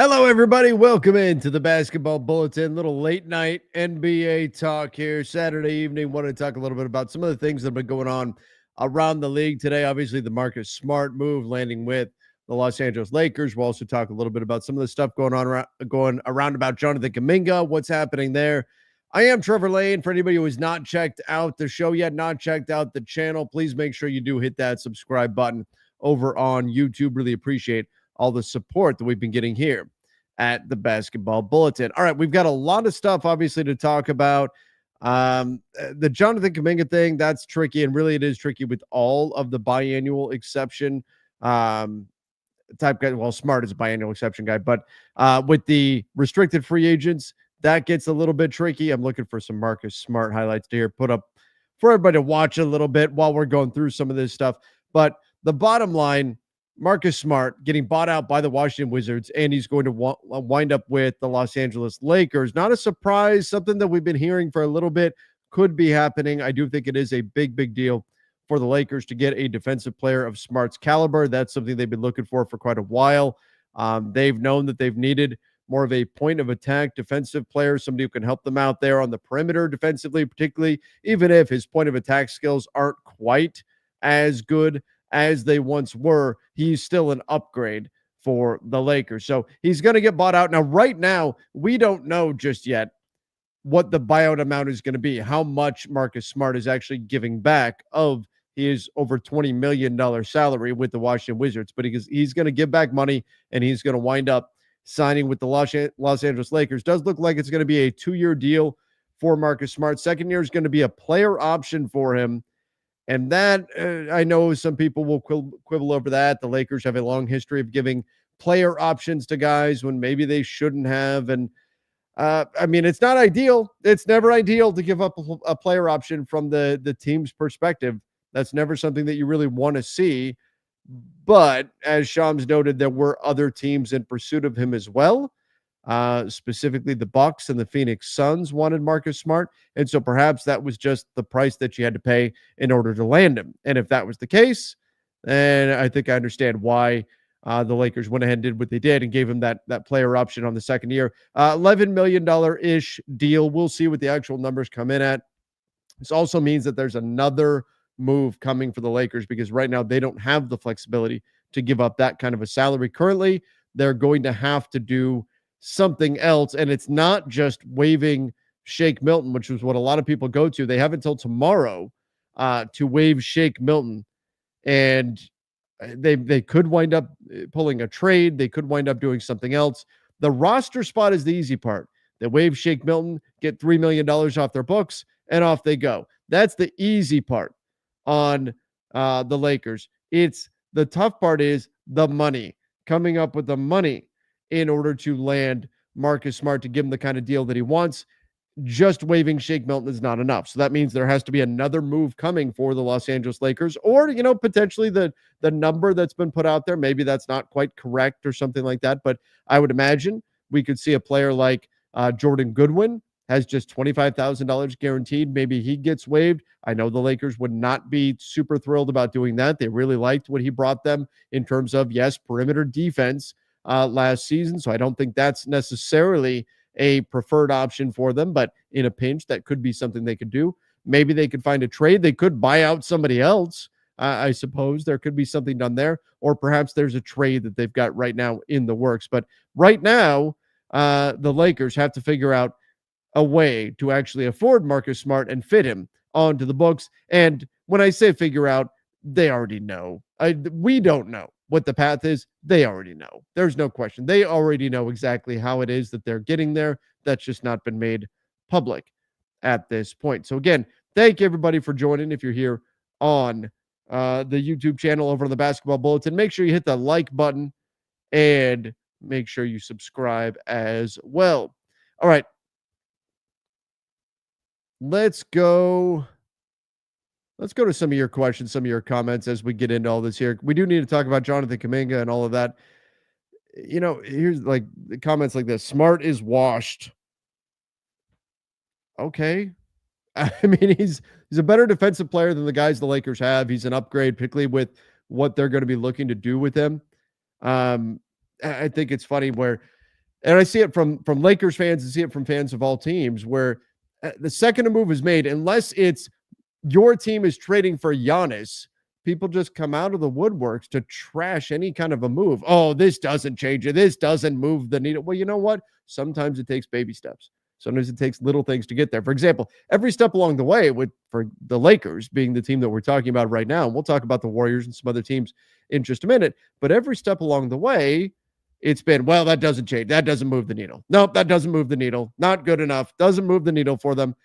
Hello, everybody. Welcome into the Basketball Bulletin. Little late night NBA talk here, Saturday evening. Want to talk a little bit about some of the things that have been going on around the league today. Obviously, the Marcus Smart move landing with the Los Angeles Lakers. We'll also talk a little bit about some of the stuff going around about Jonathan Kuminga, what's happening there. I am Trevor Lane. For anybody who has not checked out the show yet, not checked out the channel, please make sure you do hit that subscribe button over on YouTube. Really appreciate all the support that we've been getting here at the Basketball Bulletin. All right, we've got a lot of stuff, obviously, to talk about. The Jonathan Kuminga thing, that's tricky, and really it is tricky with all of the biannual exception type guy. Well, Smart is a biannual exception guy, but with the restricted free agents, that gets a little bit tricky. I'm looking for some Marcus Smart highlights to here put up for everybody to watch a little bit while we're going through some of this stuff. But the bottom line, Marcus Smart getting bought out by the Washington Wizards, and he's going to wind up with the Los Angeles Lakers. Not a surprise, something that we've been hearing for a little bit could be happening. I do think it is a big, big deal for the Lakers to get a defensive player of Smart's caliber. That's something they've been looking for quite a while. They've known that they've needed more of a point of attack defensive player, somebody who can help them out there on the perimeter defensively, particularly even if his point of attack skills aren't quite as good as they once were. He's still an upgrade for the Lakers. So he's going to get bought out. Now, right now, we don't know just yet what the buyout amount is going to be, how much Marcus Smart is actually giving back of his over $20 million salary with the Washington Wizards. But he's going to give back money, and he's going to wind up signing with the Los Angeles Lakers. Does look like it's going to be a 2-year deal for Marcus Smart. Second year is going to be a player option for him. And that, I know some people will quibble over that. The Lakers have a long history of giving player options to guys when maybe they shouldn't have. And I mean, it's not ideal. It's never ideal to give up a player option from the team's perspective. That's never something that you really want to see. But as Shams noted, there were other teams in pursuit of him as well. Specifically the Bucks and the Phoenix Suns wanted Marcus Smart. And so perhaps that was just the price that you had to pay in order to land him. And if that was the case, then I think I understand why the Lakers went ahead and did what they did and gave him that player option on the second year. $11 million-ish deal. We'll see what the actual numbers come in at. This also means that there's another move coming for the Lakers because right now they don't have the flexibility to give up that kind of a salary. Currently, they're going to have to do something else, and it's not just waiving Shake Milton, which is what a lot of people go to. They have until tomorrow to waive Shake Milton, and they could wind up pulling a trade. They could wind up doing something else. The roster spot is the easy part. They waive Shake Milton, get $3 million off their books, and off they go. That's the easy part on the Lakers. It's the tough part is the money, coming up with the money in order to land Marcus Smart to give him the kind of deal that he wants. Just waiving Shake Milton is not enough. So that means there has to be another move coming for the Los Angeles Lakers, or, potentially the number that's been put out there. Maybe that's not quite correct or something like that. But I would imagine we could see a player like Jordan Goodwin has just $25,000 guaranteed. Maybe he gets waived. I know the Lakers would not be super thrilled about doing that. They really liked what he brought them in terms of, yes, perimeter defense last season. So I don't think that's necessarily a preferred option for them, but in a pinch, that could be something they could do. Maybe they could find a trade. They could buy out somebody else. I suppose there could be something done there, or perhaps there's a trade that they've got right now in the works. But right now, the Lakers have to figure out a way to actually afford Marcus Smart and fit him onto the books. And when I say figure out, they already know. We don't know what the path is. They already know. There's no question. They already know exactly how it is that they're getting there. That's just not been made public at this point. So again, thank you everybody for joining. If you're here on the YouTube channel over on the Basketball Bulletin, make sure you hit the like button and make sure you subscribe as well. All right. Let's go to some of your questions, some of your comments as we get into all this here. We do need to talk about Jonathan Kuminga and all of that. Here's like the comments like this. Smart is washed. Okay. I mean, he's a better defensive player than the guys the Lakers have. He's an upgrade, particularly with what they're going to be looking to do with him. I think it's funny where And I see it from Lakers fans and see it from fans of all teams where the second a move is made, unless it's your team is trading for Giannis, people just come out of the woodworks to trash any kind of a move. Oh, this doesn't change it. This doesn't move the needle. Well, you know what? Sometimes it takes baby steps. Sometimes it takes little things to get there. For example, every step along the way, for the Lakers being the team that we're talking about right now, and we'll talk about the Warriors and some other teams in just a minute, but every step along the way, it's been, well, that doesn't change. That doesn't move the needle. Nope, that doesn't move the needle. Not good enough. Doesn't move the needle for them.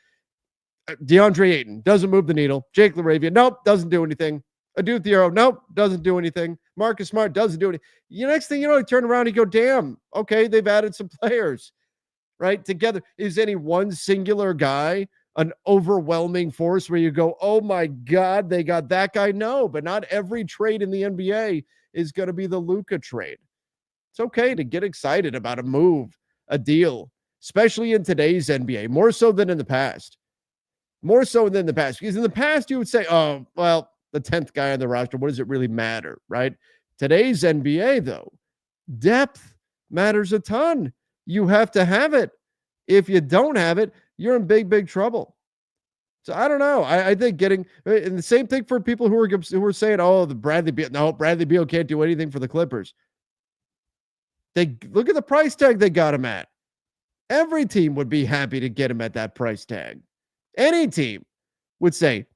DeAndre Ayton doesn't move the needle. Jake LaRavia, nope, doesn't do anything. Adu Thiero, nope, doesn't do anything. Marcus Smart doesn't do anything. The next thing you know, you turn around and you go, damn, okay, they've added some players, right? Together. Is any one singular guy an overwhelming force where you go, oh my God, they got that guy? No, but not every trade in the NBA is going to be the Luka trade. It's okay to get excited about a move, a deal, especially in today's NBA, more so than in the past. More so than the past. Because in the past, you would say, oh, well, the 10th guy on the roster, what does it really matter, right? Today's NBA, though, depth matters a ton. You have to have it. If you don't have it, you're in big, big trouble. So I don't know. I think and the same thing for people who are saying, oh, Bradley Beal can't do anything for the Clippers. They look at the price tag they got him at. Every team would be happy to get him at that price tag. Any team would say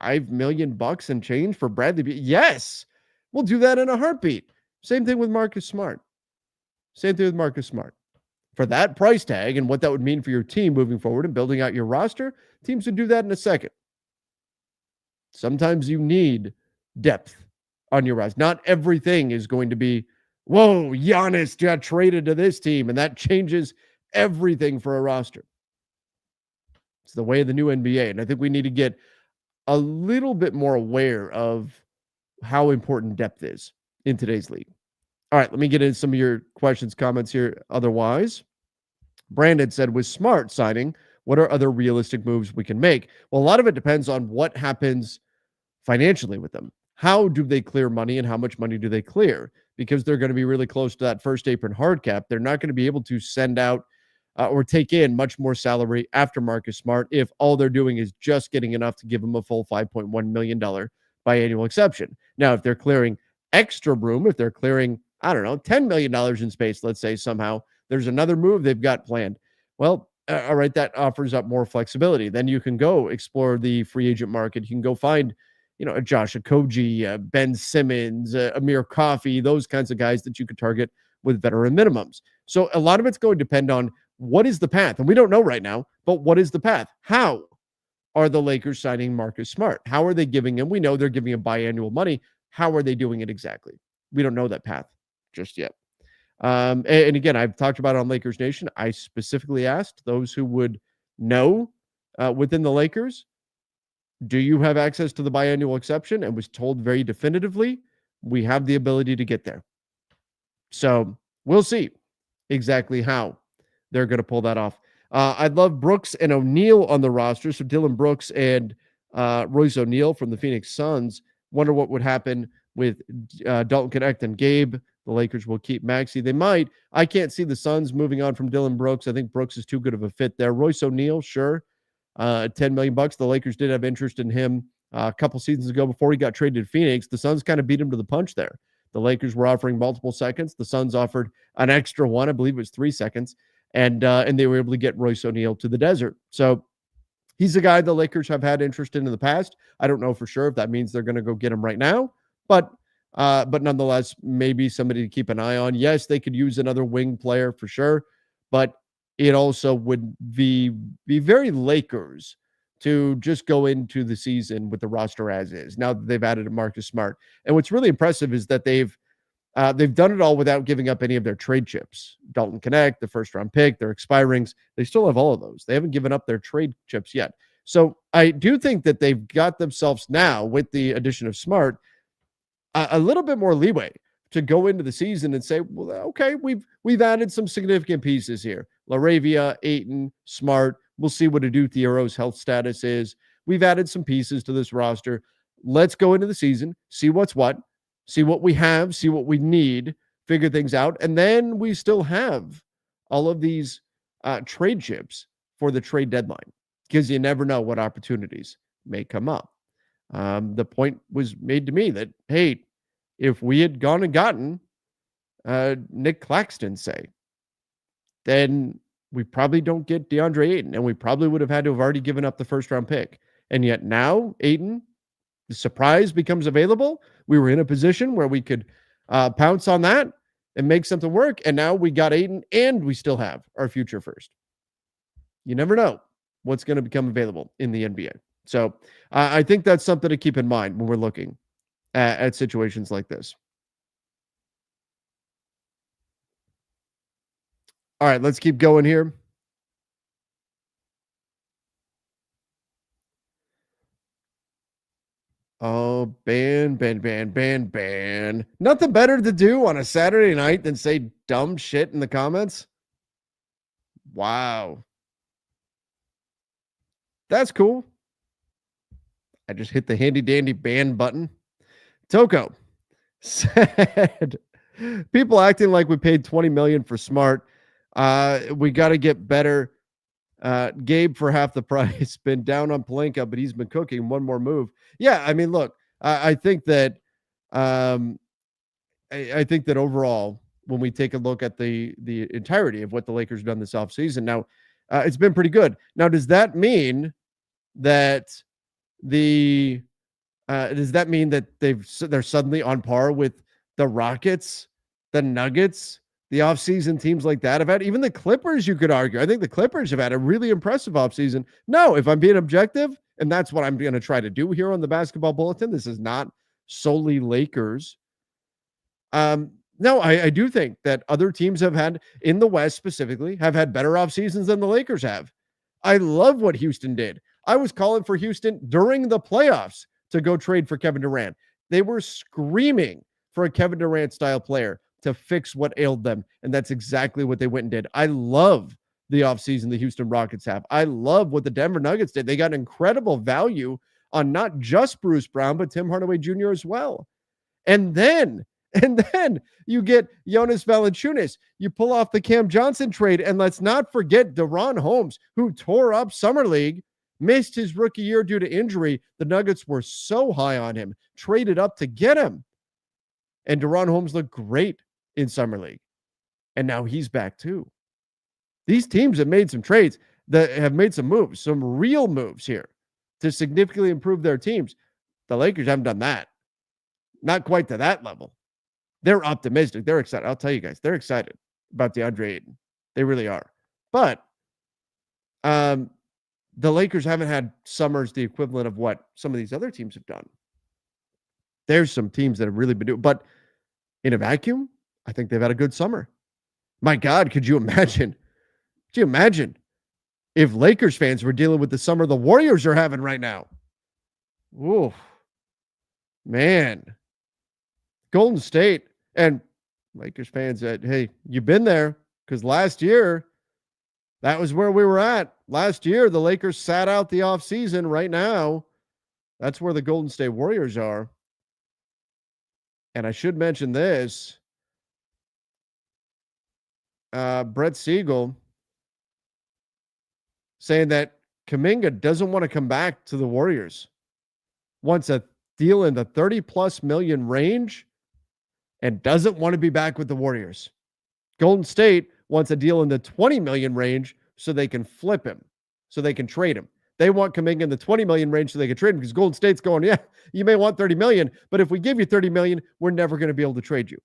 $5 million and change for Bradley Beal. Yes, we'll do that in a heartbeat. Same thing with Marcus Smart. For that price tag and what that would mean for your team moving forward and building out your roster, teams would do that in a second. Sometimes you need depth on your roster. Not everything is going to be, whoa, Giannis got traded to this team, and that changes everything for a roster. It's the way of the new NBA, and I think we need to get a little bit more aware of how important depth is in today's league. All right, let me get into some of your questions, comments here. Otherwise, Brandon said, with Smart signing, what are other realistic moves we can make? Well, a lot of it depends on what happens financially with them. How do they clear money and how much money do they clear? Because they're going to be really close to that first apron hard cap. They're not going to be able to send out or take in much more salary after Marcus Smart if all they're doing is just getting enough to give him a full $5.1 million biannual exception. Now, if they're clearing extra room, if they're clearing, I don't know, $10 million in space, let's say somehow there's another move they've got planned. Well, all right, that offers up more flexibility. Then you can go explore the free agent market. You can go find, a Josh Okogie, Ben Simmons, Amir Coffey, those kinds of guys that you could target with veteran minimums. So a lot of it's going to depend on what is the path? And we don't know right now, but what is the path? How are the Lakers signing Marcus Smart? How are they giving him? We know they're giving him biannual money. How are they doing it exactly? We don't know that path just yet. And again, I've talked about it on Lakers Nation. I specifically asked those who would know within the Lakers, do you have access to the biannual exception? And was told very definitively, we have the ability to get there. So we'll see exactly how they're going to pull that off. I'd love Brooks and O'Neal on the roster. So Dylan Brooks and Royce O'Neal from the Phoenix Suns. Wonder what would happen with Dalton Connect and Gabe. The Lakers will keep Maxey. They might. I can't see the Suns moving on from Dylan Brooks. I think Brooks is too good of a fit there. Royce O'Neal, sure. $10 million. The Lakers did have interest in him a couple seasons ago before he got traded to Phoenix. The Suns kind of beat him to the punch there. The Lakers were offering multiple seconds. The Suns offered an extra one. I believe it was 3 seconds. And they were able to get Royce O'Neal to the desert. So he's a guy the Lakers have had interest in the past. I don't know for sure if that means they're going to go get him right now, but nonetheless, maybe somebody to keep an eye on. Yes, they could use another wing player for sure, but it also would be very Lakers to just go into the season with the roster as is. Now that they've added a Marcus Smart, and what's really impressive is that they've done it all without giving up any of their trade chips. Dalton Connect, the first round pick, their expirings, they still have all of those. They haven't given up their trade chips yet. So I do think that they've got themselves now, with the addition of Smart, a little bit more leeway to go into the season and say, well, okay, we've added some significant pieces here. LaRavia, Ayton, Smart. We'll see what Adu Thiero's health status is. We've added some pieces to this roster. Let's go into the season, see what's what, see what we have, see what we need, figure things out. And then we still have all of these trade chips for the trade deadline because you never know what opportunities may come up. The point was made to me that, hey, if we had gone and gotten Nick Claxton, say, then we probably don't get DeAndre Ayton, and we probably would have had to have already given up the first round pick. And yet now Ayton, the surprise becomes available. We were in a position where we could pounce on that and make something work. And now we got Ayton and we still have our future first. You never know what's going to become available in the NBA. So I think that's something to keep in mind when we're looking at situations like this. All right, let's keep going here. Oh, ban. Nothing better to do on a Saturday night than say dumb shit in the comments. Wow. That's cool. I just hit the handy dandy ban button. Toko said, people acting like we paid $20 million for Smart. We got to get better. Gabe for half the price. Been down on Pelinka, but he's been cooking. One more move. Yeah, I mean, look, I think that I think that overall, when we take a look at the entirety of what the Lakers have done this offseason, now it's been pretty good. Now, does that mean that they're suddenly on par with the Rockets, the Nuggets, the offseason teams like that have had? Even the Clippers, you could argue. I think the Clippers have had a really impressive offseason. No, if I'm being objective, and that's what I'm going to try to do here on the Basketball Bulletin, this is not solely Lakers. No, I do think that other teams have had, in the West specifically, have had better off seasons than the Lakers have. I love what Houston did. I was calling for Houston during the playoffs to go trade for Kevin Durant. They were screaming for a Kevin Durant style player to fix what ailed them, and that's exactly what they went and did. I love the offseason the Houston Rockets have. I love what the Denver Nuggets did. They got incredible value on not just Bruce Brown, but Tim Hardaway Jr. as well. And then you get Jonas Valanciunas. You pull off the Cam Johnson trade, and let's not forget DeRon Holmes, who tore up Summer League, missed his rookie year due to injury. The Nuggets were so high on him, traded up to get him. And DeRon Holmes looked great in Summer League. And now he's back too. These teams have made some trades, that have made some moves, some real moves here to significantly improve their teams. The Lakers haven't done that. Not quite to that level. They're optimistic. They're excited. I'll tell you guys, they're excited about DeAndre Ayton. They really are. But the Lakers haven't had summers the equivalent of what some of these other teams have done. There's some teams that have really been doing, but in a vacuum, I think they've had a good summer. My God, could you imagine? Could you imagine if Lakers fans were dealing with the summer the Warriors are having right now? Ooh, man. Golden State and Lakers fans said, hey, you've been there, because last year, that was where we were at. Last year, the Lakers sat out the offseason. Right now, that's where the Golden State Warriors are. And I should mention this. Brett Siegel saying that Kuminga doesn't want to come back to the Warriors. Wants a deal in the 30+ million range and doesn't want to be back with the Warriors. Golden State wants a deal in the 20 million range so they can flip him, so they can trade him. They want Kuminga in the 20 million range so they can trade him, because Golden State's going, yeah, you may want 30 million, but if we give you 30 million, we're never going to be able to trade you.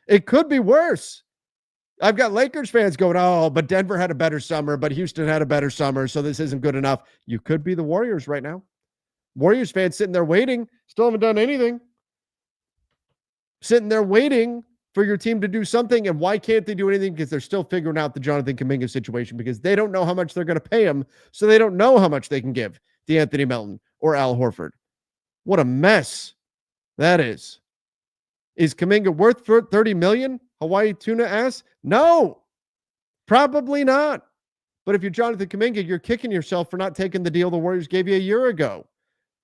It could be worse. I've got Lakers fans going, oh, but Denver had a better summer, but Houston had a better summer, so this isn't good enough. You could be the Warriors right now. Warriors fans sitting there waiting, still haven't done anything. Sitting there waiting for your team to do something. And why can't they do anything? Because they're still figuring out the Jonathan Kuminga situation, because they don't know how much they're going to pay him. So they don't know how much they can give to Anthony Melton or Al Horford. What a mess that is. Is Kuminga worth $30 million? Hawaii Tuna asks. No, probably not. But if you're Jonathan Kuminga, you're kicking yourself for not taking the deal the Warriors gave you a year ago,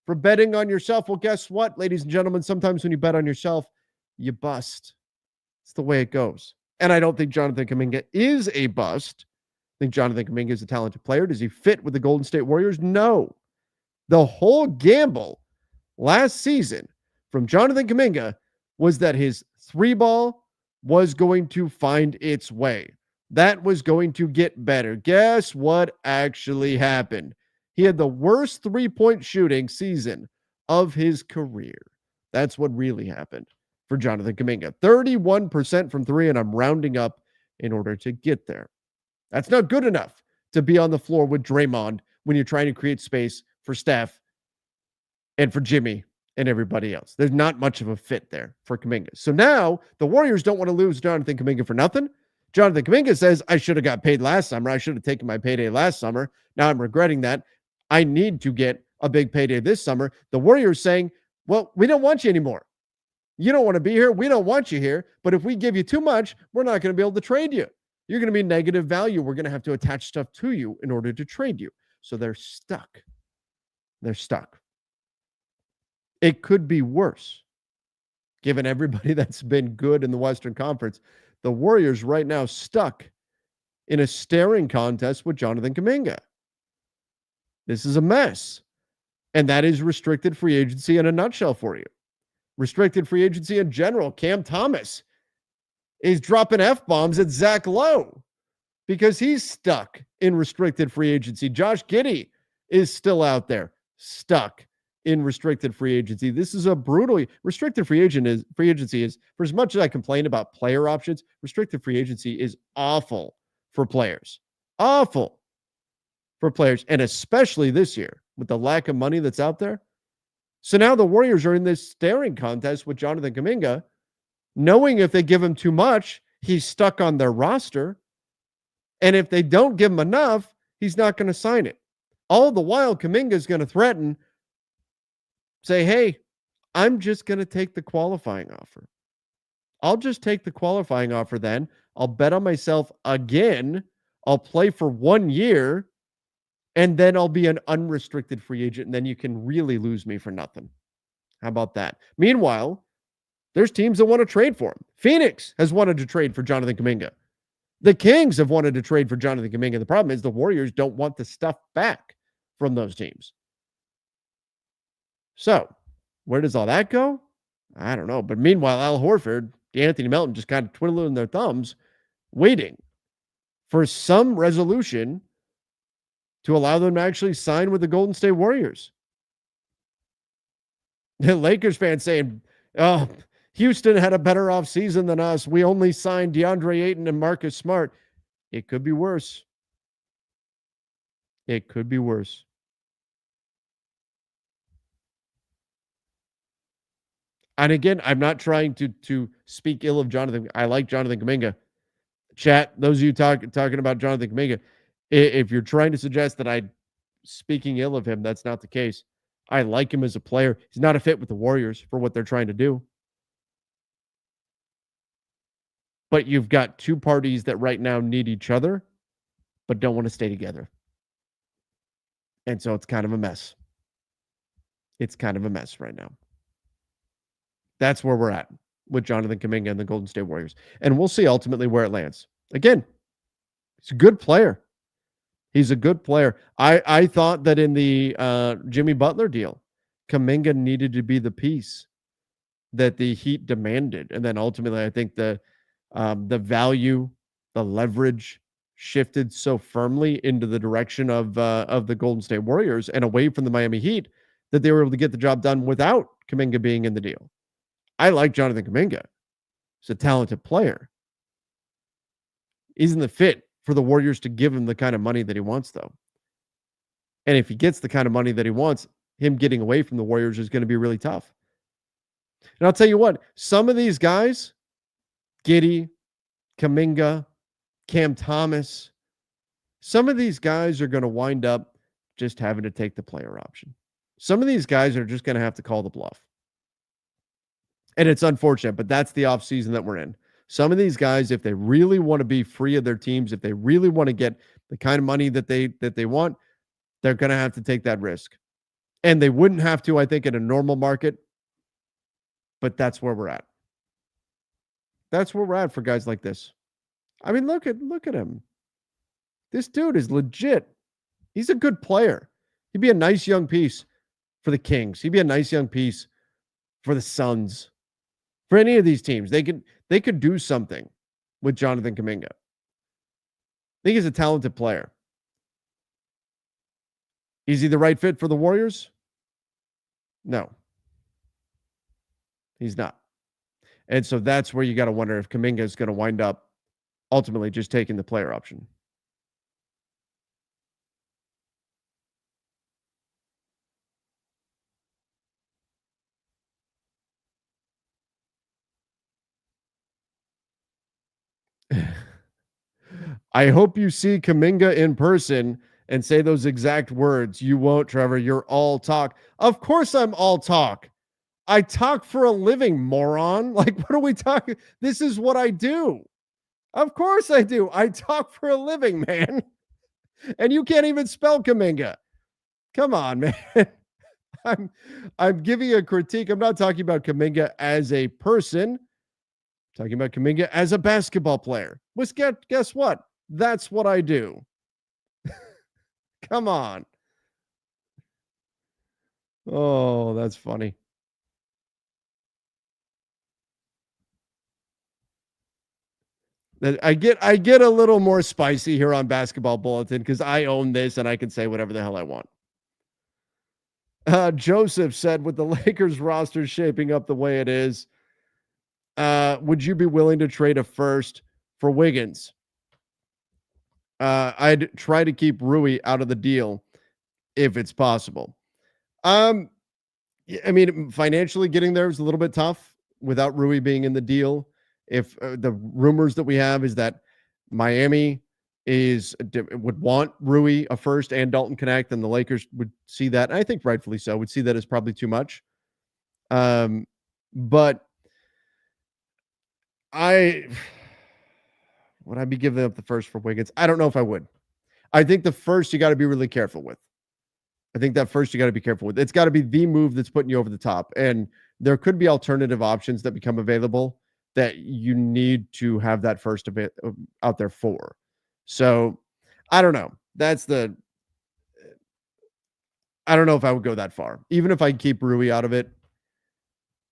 for betting on yourself. Well, guess what, ladies and gentlemen? Sometimes when you bet on yourself, you bust. It's the way it goes. And I don't think Jonathan Kuminga is a bust. I think Jonathan Kuminga is a talented player. Does he fit with the Golden State Warriors? No. The whole gamble last season from Jonathan Kuminga was that his three ball was going to find its way. That was going to get better. Guess what actually happened? He had the worst three-point shooting season of his career. That's what really happened for Jonathan Kuminga. 31% from three, and I'm rounding up in order to get there. That's not good enough to be on the floor with Draymond when you're trying to create space for Steph and for Jimmy and everybody else. There's not much of a fit there for Kuminga. So now the Warriors don't want to lose Jonathan Kuminga for nothing. Jonathan Kuminga says, I should have got paid last summer. I should have taken my payday last summer. Now I'm regretting that. I need to get a big payday this summer. The Warriors saying, well, we don't want you anymore. You don't want to be here. We don't want you here. But if we give you too much, we're not going to be able to trade you. You're going to be negative value. We're going to have to attach stuff to you in order to trade you. So they're stuck. They're stuck. It could be worse, given everybody that's been good in the Western Conference. The Warriors right now stuck in a staring contest with Jonathan Kuminga. This is a mess. And that is restricted free agency in a nutshell for you. Restricted free agency in general. Cam Thomas is dropping F-bombs at Zach Lowe because he's stuck in restricted free agency. Josh Giddey is still out there, stuck in restricted free agency. This is a brutal restricted free agency is, for as much as I complain about player options, restricted free agency is awful for players. Awful for players, and especially this year with the lack of money that's out there. So now the Warriors are in this staring contest with Jonathan Kuminga, knowing if they give him too much, he's stuck on their roster. And if they don't give him enough, he's not going to sign it. All the while, Kuminga is going to threaten, say, hey, I'm just going to take the qualifying offer. I'll just take the qualifying offer then. I'll bet on myself again. I'll play for 1 year, and then I'll be an unrestricted free agent, and then you can really lose me for nothing. How about that? Meanwhile, there's teams that want to trade for him. Phoenix has wanted to trade for Jonathan Kuminga. The Kings have wanted to trade for Jonathan Kuminga. The problem is the Warriors don't want the stuff back from those teams. So, where does all that go? I don't know. But meanwhile, Al Horford, Anthony Melton just kind of twiddling their thumbs, waiting for some resolution to allow them to actually sign with the Golden State Warriors. The Lakers fans saying, oh, Houston had a better offseason than us. We only signed DeAndre Ayton and Marcus Smart. It could be worse. It could be worse. And again, I'm not trying to speak ill of Jonathan. I like Jonathan Kuminga. Chat, those of you talking about Jonathan Kuminga, if you're trying to suggest that I'm speaking ill of him, that's not the case. I like him as a player. He's not a fit with the Warriors for what they're trying to do. But you've got two parties that right now need each other, but don't want to stay together. And so it's kind of a mess. It's kind of a mess right now. That's where we're at with Jonathan Kuminga and the Golden State Warriors. And we'll see ultimately where it lands. Again, he's a good player. He's a good player. I thought that in the Jimmy Butler deal, Kuminga needed to be the piece that the Heat demanded. And then ultimately, I think the value, the leverage shifted so firmly into the direction of the Golden State Warriors and away from the Miami Heat that they were able to get the job done without Kuminga being in the deal. I like Jonathan Kuminga. He's a talented player. Isn't the fit for the Warriors to give him the kind of money that he wants, though. And if he gets the kind of money that he wants, him getting away from the Warriors is going to be really tough. And I'll tell you what, some of these guys, Giddey, Kuminga, Cam Thomas, some of these guys are going to wind up just having to take the player option. Some of these guys are just going to have to call the bluff. And it's unfortunate, but that's the offseason that we're in. Some of these guys, if they really want to be free of their teams, if they really want to get the kind of money that they want, they're going to have to take that risk. And they wouldn't have to, I think, in a normal market, but that's where we're at. That's where we're at for guys like this. I mean, look at him. This dude is legit. He's a good player. He'd be a nice young piece for the Kings. He'd be a nice young piece for the Suns. For any of these teams, they could do something with Jonathan Kuminga. I think he's a talented player. Is he the right fit for the Warriors? No, he's not. And so that's where you got to wonder if Kuminga is going to wind up ultimately just taking the player option. I hope you see Kuminga in person and say those exact words. You won't, Trevor. You're all talk. Of course, I'm all talk. I talk for a living, moron. Like, what are we talking? This is what I do. Of course I do. I talk for a living, man. And you can't even spell Kuminga. Come on, man. I'm giving a critique. I'm not talking about Kuminga as a person. I'm talking about Kuminga as a basketball player. Well, guess what? That's what I do. Come on. Oh, that's funny. I get a little more spicy here on Basketball Bulletin because I own this and I can say whatever the hell I want. Joseph said, with the Lakers roster shaping up the way it is, would you be willing to trade a first for Wiggins? I'd try to keep Rui out of the deal if it's possible. I mean, financially getting there is a little bit tough without Rui being in the deal. If the rumors that we have is that Miami would want Rui a first and Dalton Connect, and the Lakers would see that. And I think rightfully so. Would see that as probably too much. But would I be giving up the first for Wiggins? I don't know if I would. I think the first you got to be really careful with. I think that first you got to be careful with. It's got to be the move that's putting you over the top. And there could be alternative options that become available that you need to have that first out there for. So I don't know. I don't know if I would go that far. Even if I keep Rui out of it.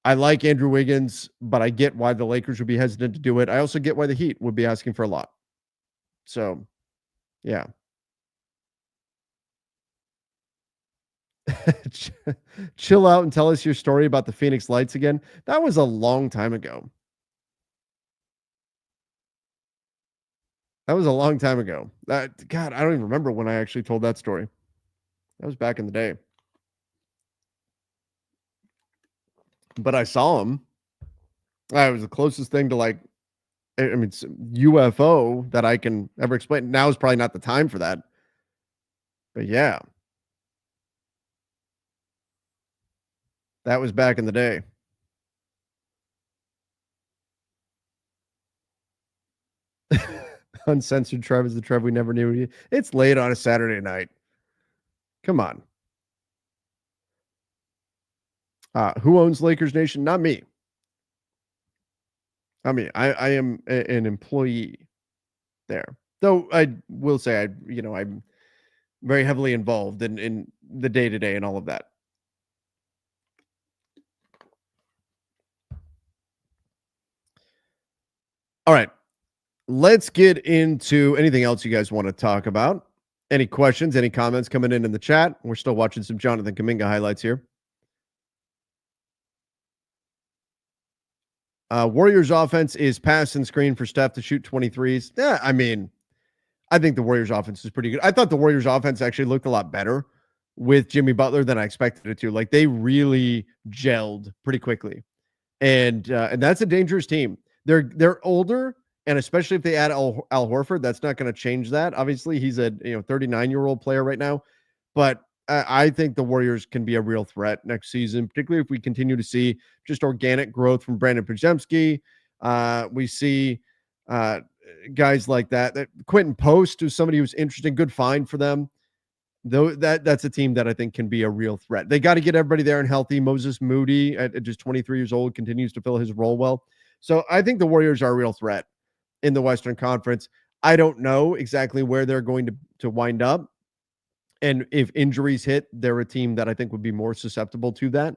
I like Andrew Wiggins, but I get why the Lakers would be hesitant to do it. I also get why the Heat would be asking for a lot. So, yeah. Chill out and tell us your story about the Phoenix Lights again. That was a long time ago. God, I don't even remember when I actually told that story. That was back in the day. But I saw him. It was the closest thing to like, I mean, it's UFO that I can ever explain. Now is probably not the time for that. But yeah. That was back in the day. Uncensored Trev is the Trev we never knew. It's late on a Saturday night. Come on. Who owns Lakers Nation? Not me. I mean, I am an employee there. Though I will say I'm very heavily involved in the day-to-day and all of that. All right. Let's get into anything else you guys want to talk about. Any questions, any comments coming in the chat? We're still watching some Jonathan Kuminga highlights here. Warriors offense is pass and screen for Steph to shoot 23s. Yeah, I mean, I think the Warriors offense is pretty good. I thought the Warriors offense actually looked a lot better with Jimmy Butler than I expected it to. Like, they really gelled pretty quickly. And that's a dangerous team. They're older, and especially if they add Al Horford, that's not going to change that. Obviously, he's a 39-year-old player right now, but I think the Warriors can be a real threat next season, particularly if we continue to see just organic growth from Brandon Podziemski. We see guys like that. Quentin Post, who's somebody who's interesting, good find for them. Though that's a team that I think can be a real threat. They got to get everybody there and healthy. Moses Moody, at just 23 years old, continues to fill his role well. So I think the Warriors are a real threat in the Western Conference. I don't know exactly where they're going to wind up. And if injuries hit, they're a team that I think would be more susceptible to that.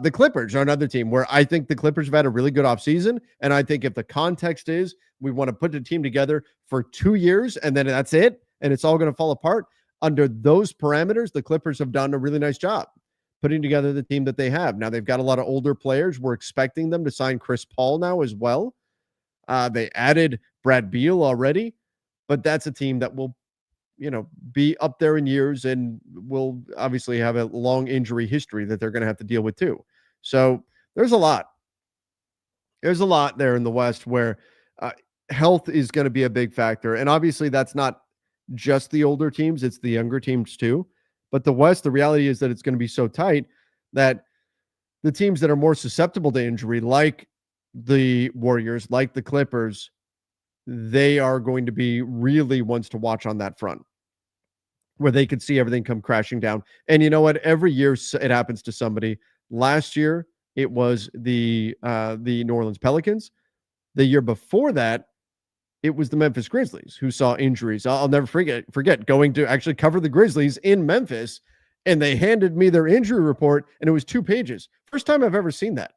The Clippers are another team where I think the Clippers have had a really good offseason. And I think if the context is we want to put the team together for 2 years and then that's it, and it's all going to fall apart, under those parameters, the Clippers have done a really nice job putting together the team that they have. Now, they've got a lot of older players. We're expecting them to sign Chris Paul now as well. They added Brad Beal already, but that's a team that will be up there in years and will obviously have a long injury history that they're going to have to deal with too. So there's a lot. There's a lot there in the West where uh, health is going to be a big factor. And obviously, that's not just the older teams, it's the younger teams too. But the West, the reality is that it's going to be so tight that the teams that are more susceptible to injury, like the Warriors, like the Clippers, they are going to be really ones to watch on that front where they could see everything come crashing down. And you know what? Every year it happens to somebody. Last year it was the New Orleans Pelicans. The year before that, it was the Memphis Grizzlies who saw injuries. I'll never forget going to actually cover the Grizzlies in Memphis, and they handed me their injury report, and it was 2 pages. First time I've ever seen that.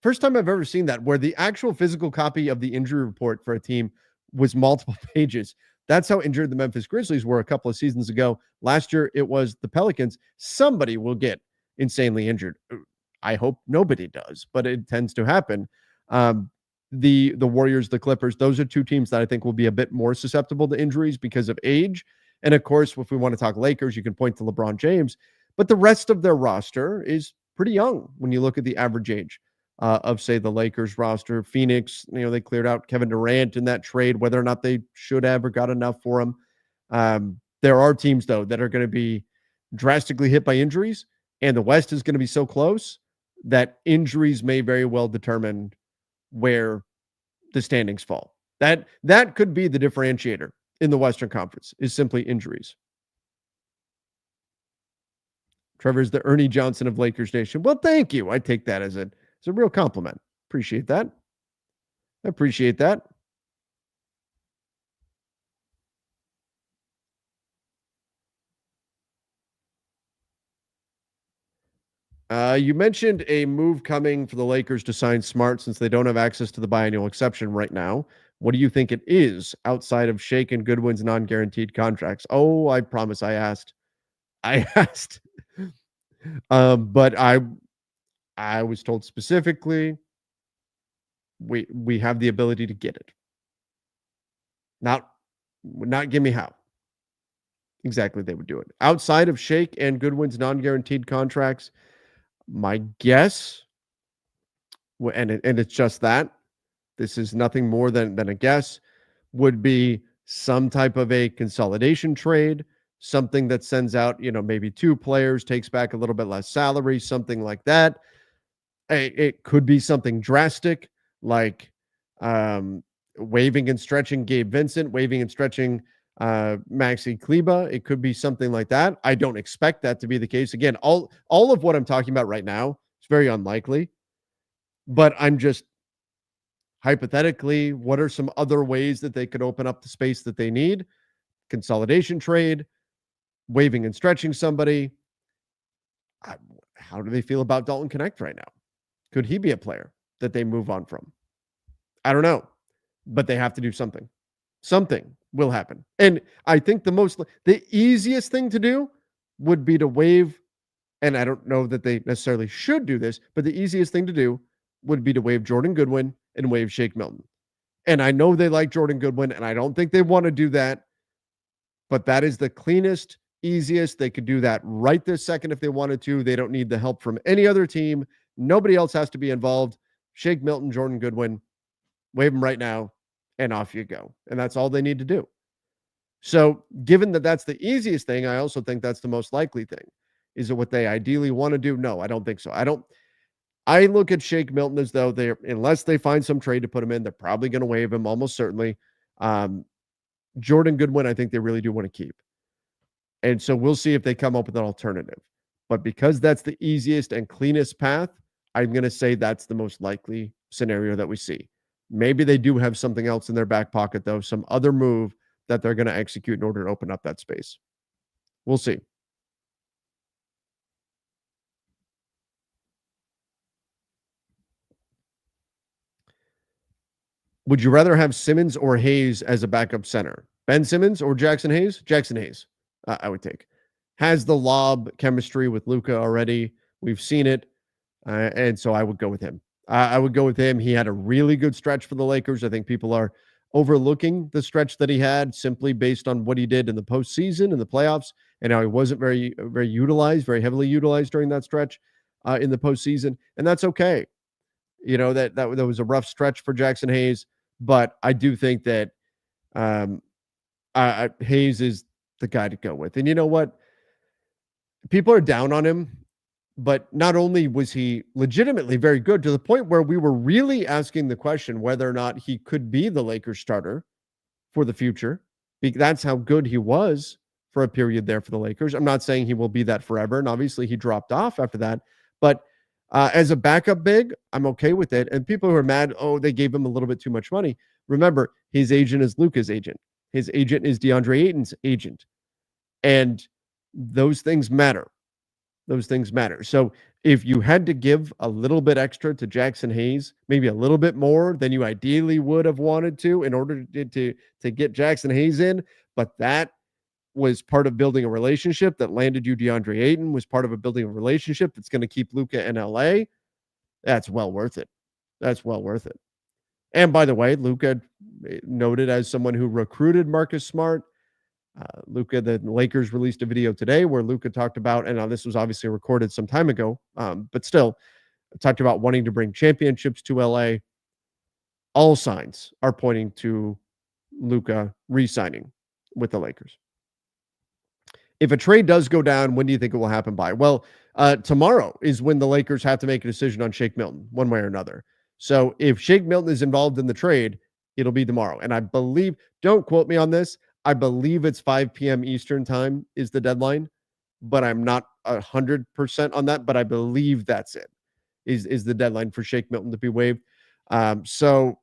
First time I've ever seen that, where the actual physical copy of the injury report for a team was multiple pages. That's how injured the Memphis Grizzlies were a couple of seasons ago. Last year, it was the Pelicans. Somebody will get insanely injured. I hope nobody does, but it tends to happen. The Warriors, the Clippers, those are 2 teams that I think will be a bit more susceptible to injuries because of age. And of course, if we want to talk Lakers, you can point to LeBron James, but the rest of their roster is pretty young when you look at the average age of, say, the Lakers roster. Phoenix, they cleared out Kevin Durant in that trade, whether or not they should have or got enough for him. There are teams, though, that are going to be drastically hit by injuries, and the West is going to be so close that injuries may very well determine where the standings fall. That could be the differentiator in the Western Conference, is simply injuries. Trevor's the Ernie Johnson of Lakers Nation. Well, thank you. I take that as a real compliment. Appreciate that. I appreciate that. You mentioned a move coming for the Lakers to sign Smart since they don't have access to the biannual exception right now. What do you think it is outside of Shake and Goodwin's non-guaranteed contracts? Oh, I promise I asked. I asked. But I was told specifically we have the ability to get it. Not give me how exactly they would do it. Outside of Shake and Goodwin's non-guaranteed contracts, my guess, and it's just that, this is nothing more than a guess, would be some type of a consolidation trade, something that sends out, maybe 2 players, takes back a little bit less salary, something like that. It could be something drastic, like waiving and stretching Gabe Vincent, waiving and stretching Maxi Kleba. It could be something like that. I don't expect that to be the case. Again, all of what I'm talking about right now is very unlikely, but I'm just hypothetically, what are some other ways that they could open up the space that they need? Consolidation trade, waiving and stretching somebody. How do they feel about Dalton Connect right now? Could he be a player that they move on from? I don't know, but they have to do something. Something will happen. And I think the easiest thing to do would be to waive, and I don't know that they necessarily should do this, but the easiest thing to do would be to waive Jordan Goodwin and waive Shake Milton. And I know they like Jordan Goodwin, and I don't think they want to do that, but that is the cleanest, easiest. They could do that right this second if they wanted to. They don't need the help from any other team. Nobody else has to be involved. Shake Milton, Jordan Goodwin, waive them right now, and off you go. And that's all they need to do. So given that that's the easiest thing, I also think that's the most likely thing. Is it what they ideally want to do? No, I don't think so. I look at Shake Milton as though unless they find some trade to put him in, they're probably going to waive him almost certainly. Jordan Goodwin, I think they really do want to keep. And so we'll see if they come up with an alternative. But because that's the easiest and cleanest path, I'm going to say that's the most likely scenario that we see. Maybe they do have something else in their back pocket, though, some other move that they're going to execute in order to open up that space. We'll see. Would you rather have Simmons or Hayes as a backup center? Ben Simmons or Jackson Hayes? Jackson Hayes, I would take. Has the lob chemistry with Luca already. We've seen it. And so I would go with him. I would go with him. He had a really good stretch for the Lakers. I think people are overlooking the stretch that he had simply based on what he did in the postseason and the playoffs, and how he wasn't very utilized, very heavily utilized during that stretch in the postseason, and that's okay. That was a rough stretch for Jackson Hayes, but I do think that um, Hayes is the guy to go with. And you know what? People are down on him, but not only was he legitimately very good to the point where we were really asking the question whether or not he could be the Lakers starter for the future. That's how good he was for a period there for the Lakers. I'm not saying he will be that forever, and obviously he dropped off after that. But as a backup big, I'm okay with it. And people who are mad, oh, they gave him a little bit too much money. Remember, his agent is Luca's agent. His agent is DeAndre Ayton's agent, and those things matter. Those things matter. So if you had to give a little bit extra to Jackson Hayes, maybe a little bit more than you ideally would have wanted to in order to get Jackson Hayes in, but that was part of building a relationship that landed you DeAndre Ayton, was part of a building a relationship that's going to keep Luca in LA. That's well worth it. That's well worth it. And by the way, Luca noted as someone who recruited Marcus Smart. Luca, the Lakers released a video today where Luca talked about, and this was obviously recorded some time ago, but still talked about wanting to bring championships to LA. All signs are pointing to Luca re-signing with the Lakers. If a trade does go down, when do you think it will happen by? Well, tomorrow is when the Lakers have to make a decision on Shake Milton, one way or another. So if Shake Milton is involved in the trade, it'll be tomorrow. And I believe, don't quote me on this, I believe it's 5 p.m. Eastern time is the deadline, but I'm not 100% on that. But I believe that's it, is the deadline for Shake Milton to be waived. So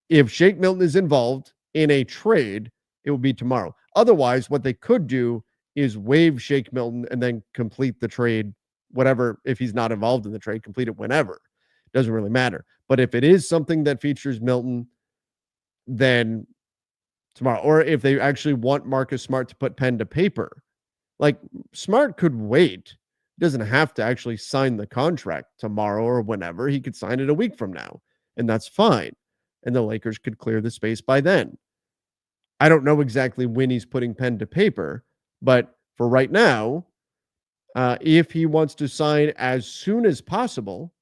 if Shake Milton is involved in a trade, it will be tomorrow. Otherwise, what they could do is waive Shake Milton and then complete the trade, whatever. If he's not involved in the trade, complete it whenever. Doesn't really matter. But if it is something that features Milton, then tomorrow. Or if they actually want Marcus Smart to put pen to paper, like Smart could wait. He doesn't have to actually sign the contract tomorrow or whenever. He could sign it a week from now, and that's fine. And the Lakers could clear the space by then. I don't know exactly when he's putting pen to paper, but for right now, if he wants to sign as soon as possible,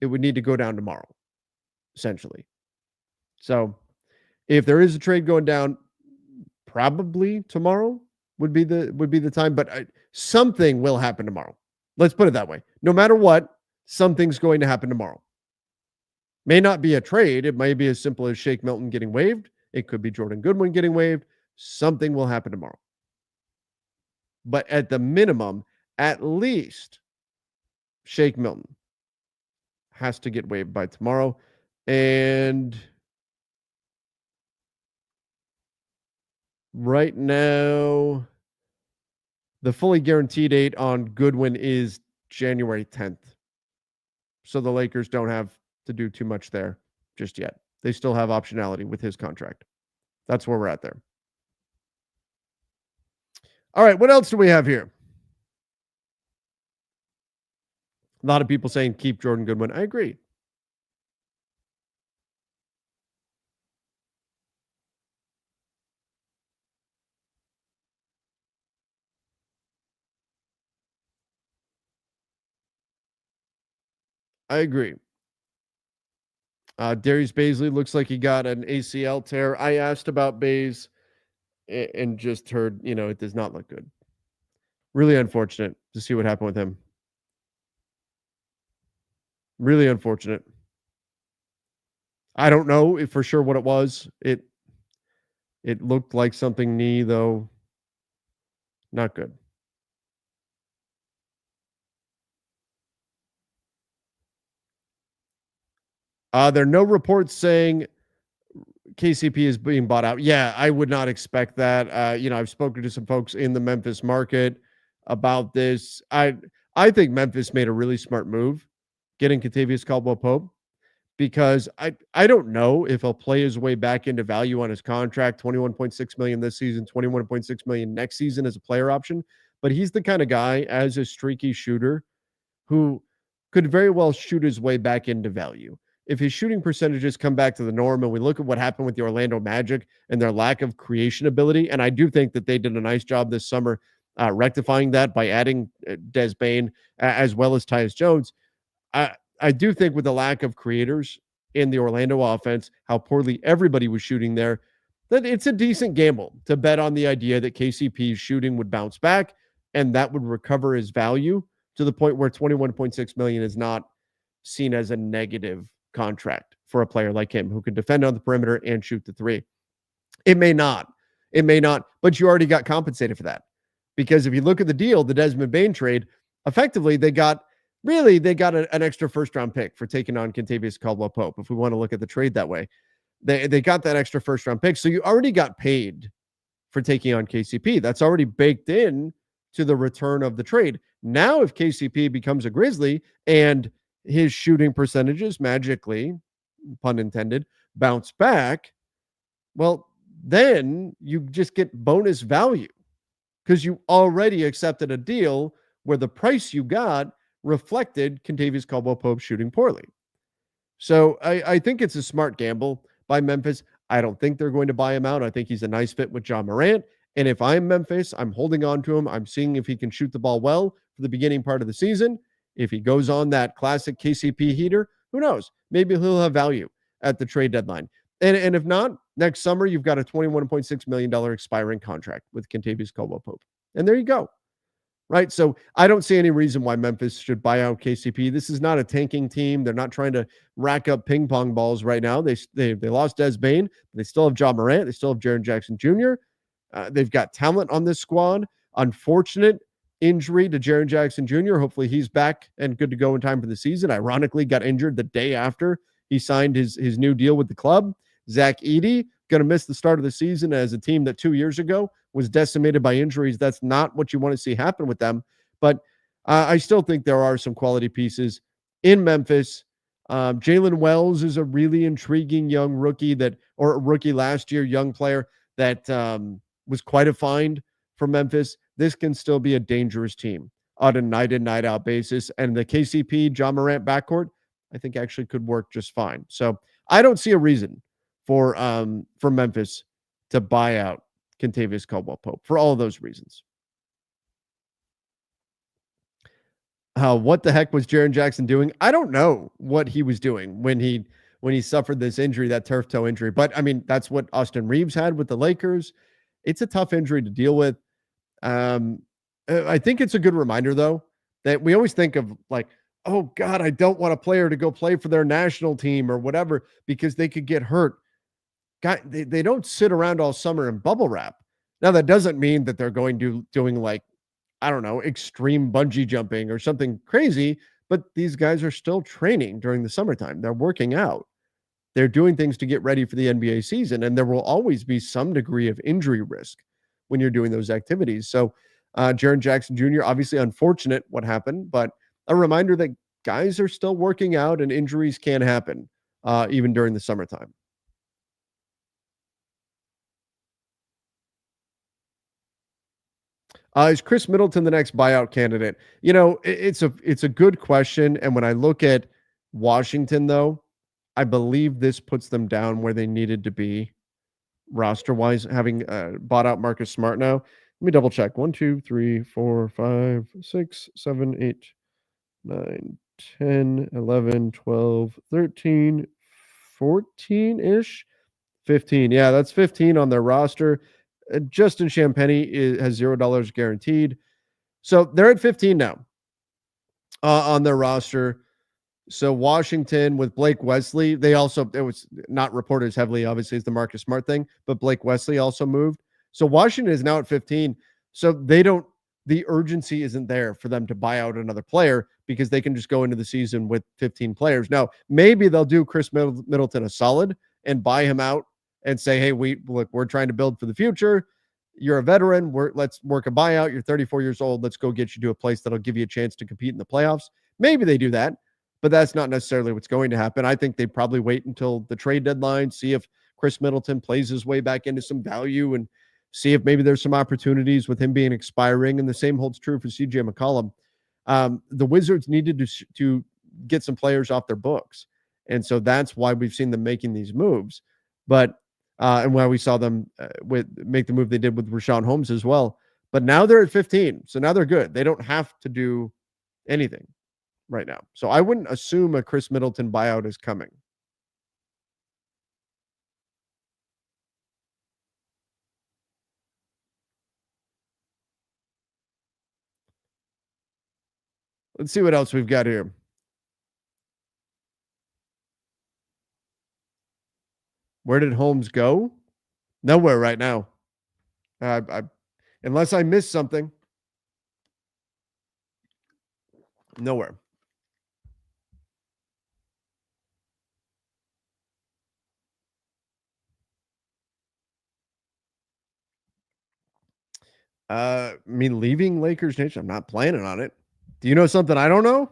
it would need to go down tomorrow, essentially. So if there is a trade going down, probably tomorrow would be the time, but something will happen tomorrow. Let's put it that way. No matter what, something's going to happen tomorrow. May not be a trade. It may be as simple as Shake Milton getting waived. It could be Jordan Goodwin getting waived. Something will happen tomorrow. But at the minimum, at least Shake Milton has to get waived by tomorrow. And right now, the fully guaranteed date on Goodwin is January 10th. So the Lakers don't have to do too much there just yet. They still have optionality with his contract. That's where we're at there. All right, what else do we have here? A lot of people saying keep Jordan Goodwin. I agree. I agree. Darius Baisley looks like he got an ACL tear. I asked about Bays and just heard, it does not look good. Really unfortunate to see what happened with him. Really unfortunate. I don't know if for sure what it was. It looked like something knee, though. Not good. There are no reports saying KCP is being bought out. Yeah, I would not expect that. I've spoken to some folks in the Memphis market about this. I think Memphis made a really smart move getting Kentavious Caldwell-Pope because I don't know if he'll play his way back into value on his contract, 21.6 million this season, 21.6 million next season as a player option, but he's the kind of guy as a streaky shooter who could very well shoot his way back into value. If his shooting percentages come back to the norm and we look at what happened with the Orlando Magic and their lack of creation ability, and I do think that they did a nice job this summer rectifying that by adding Des Bane as well as Tyus Jones. I do think with the lack of creators in the Orlando offense, how poorly everybody was shooting there, that it's a decent gamble to bet on the idea that KCP's shooting would bounce back and that would recover his value to the point where 21.6 million is not seen as a negative contract for a player like him who can defend on the perimeter and shoot the three. It may not. It may not, but you already got compensated for that. Because if you look at the deal, the Desmond Bane trade, effectively they got an extra first round pick for taking on Kentavious Caldwell-Pope, if we want to look at the trade that way. They got that extra first round pick. So you already got paid for taking on KCP. That's already baked in to the return of the trade. Now, if KCP becomes a Grizzly and his shooting percentages magically, pun intended, bounce back, well, then you just get bonus value because you already accepted a deal where the price you got reflected Kentavious Caldwell-Pope shooting poorly. So I think it's a smart gamble by Memphis. I don't think they're going to buy him out. I think he's a nice fit with John Morant. And if I'm Memphis, I'm holding on to him. I'm seeing if he can shoot the ball well for the beginning part of the season. If he goes on that classic KCP heater, who knows? Maybe he'll have value at the trade deadline. And if not, next summer, you've got a $21.6 million expiring contract with Kentavious Caldwell-Pope. And there you go. Right? So I don't see any reason why Memphis should buy out KCP. This is not a tanking team. They're not trying to rack up ping pong balls right now. They lost Des Bane. They still have John Morant. They still have Jaren Jackson Jr. They've got talent on this squad. Unfortunate injury to Jaren Jackson Jr. Hopefully he's back and good to go in time for the season. Ironically, got injured the day after he signed his new deal with the club. Zach Edey going to miss the start of the season as a team that 2 years ago was decimated by injuries. That's not what you want to see happen with them. But I still think there are some quality pieces in Memphis. Jalen Wells is a really intriguing young rookie rookie last year, young player that was quite a find for Memphis. This can still be a dangerous team on a night in, night out basis. And the KCP, John Morant backcourt, I think actually could work just fine. So I don't see a reason for Memphis to buy out Kentavious Caldwell-Pope for all of those reasons. What the heck was Jaren Jackson doing? I don't know what he was doing when he suffered this injury, that turf toe injury. But I mean, that's what Austin Reeves had with the Lakers. It's a tough injury to deal with. I think it's a good reminder, though, that we always think of like, oh God, I don't want a player to go play for their national team or whatever because they could get hurt. God, they don't sit around all summer and bubble wrap. Now, that doesn't mean that they're doing like, I don't know, extreme bungee jumping or something crazy, but these guys are still training during the summertime. They're working out. They're doing things to get ready for the NBA season, and there will always be some degree of injury risk when you're doing those activities. So Jaren Jackson Jr., obviously unfortunate what happened, but a reminder that guys are still working out and injuries can happen even during the summertime. Is Chris Middleton the next buyout candidate? You know, it's a good question. And when I look at Washington, though, I believe this puts them down where they needed to be roster-wise, having bought out Marcus Smart now. Let me double check. 1, 2, 3, 4, 5, 6, 7, 8, 9, 10, 11, 12, 13, 14-ish, 15. Yeah, that's 15 on their roster. Justin Champagnie has $0 guaranteed. So they're at 15 now on their roster. So Washington with Blake Wesley, it was not reported as heavily, obviously, as the Marcus Smart thing, but Blake Wesley also moved. So Washington is now at 15. So they don't the urgency isn't there for them to buy out another player because they can just go into the season with 15 players. Now, maybe they'll do Chris Middleton a solid and buy him out and say, "Hey, we're trying to build for the future. You're a veteran. Let's work a buyout. You're 34 years old. Let's go get you to a place that'll give you a chance to compete in the playoffs." Maybe they do that, but that's not necessarily what's going to happen. I think they probably wait until the trade deadline, see if Chris Middleton plays his way back into some value and see if maybe there's some opportunities with him being expiring. And the same holds true for CJ McCollum. The Wizards needed to get some players off their books. And so that's why we've seen them making these moves. But and why we saw them make the move they did with Rashawn Holmes as well. But now they're at 15. So now they're good. They don't have to do anything right now. So I wouldn't assume a Chris Middleton buyout is coming. Let's see what else we've got here. Where did Holmes go? Nowhere right now. Unless I missed something. Nowhere. Me leaving Lakers Nation. I'm not planning on it. Do you know something I don't know?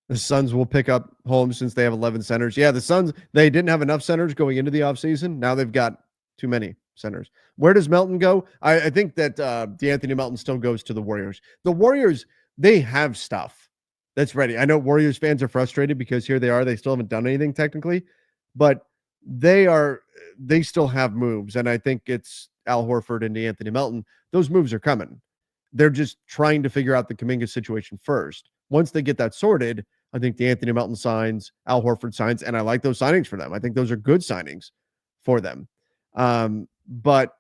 The Suns will pick up Holmes since they have 11 centers. Yeah, the Suns, they didn't have enough centers going into the offseason. Now they've got too many centers. Where does Melton go? I think that DeAnthony Melton still goes to the Warriors. The Warriors, they have stuff that's ready. I know Warriors fans are frustrated because here they are. They still haven't done anything technically, but they still have moves. And I think it's Al Horford and DeAnthony Melton. Those moves are coming. They're just trying to figure out the Kuminga situation first. Once they get that sorted, I think DeAnthony Melton signs, Al Horford signs, and I like those signings for them. I think those are good signings for them. But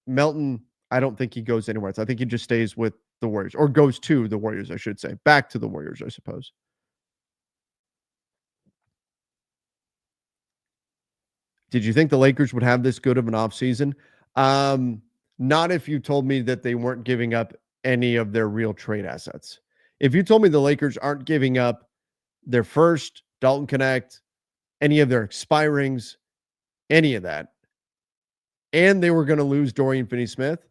Melton, I don't think he goes anywhere else. I think he just stays with the Warriors, or goes to the Warriors, I should say. Back to the Warriors, I suppose. Did you think the Lakers would have this good of an offseason? Not if you told me that they weren't giving up any of their real trade assets. If you told me the Lakers aren't giving up their first, Dalton Connect, any of their expirings, any of that, and they were going to lose Dorian Finney-Smith,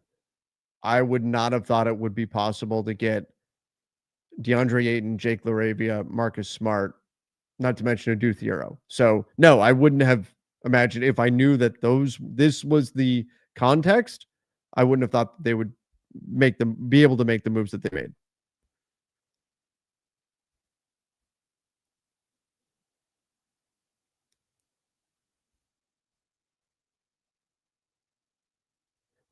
I would not have thought it would be possible to get DeAndre Ayton, Jake LaRavia, Marcus Smart, not to mention Adu Thiero. So, no, I wouldn't have imagined, if I knew that this was the context, I wouldn't have thought they would be able to make the moves that they made.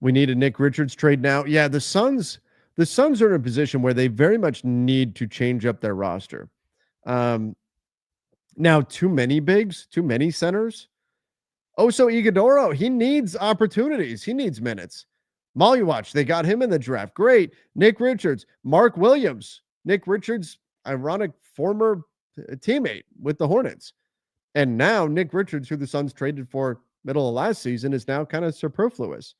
We need a Nick Richards trade now. Yeah, the Suns are in a position where they very much need to change up their roster. Now, too many bigs, too many centers. Oso Ighodaro, he needs opportunities. He needs minutes. Maluach, they got him in the draft. Great. Nick Richards, Mark Williams. Nick Richards, ironic former teammate with the Hornets. And now Nick Richards, who the Suns traded for middle of last season, is now kind of superfluous.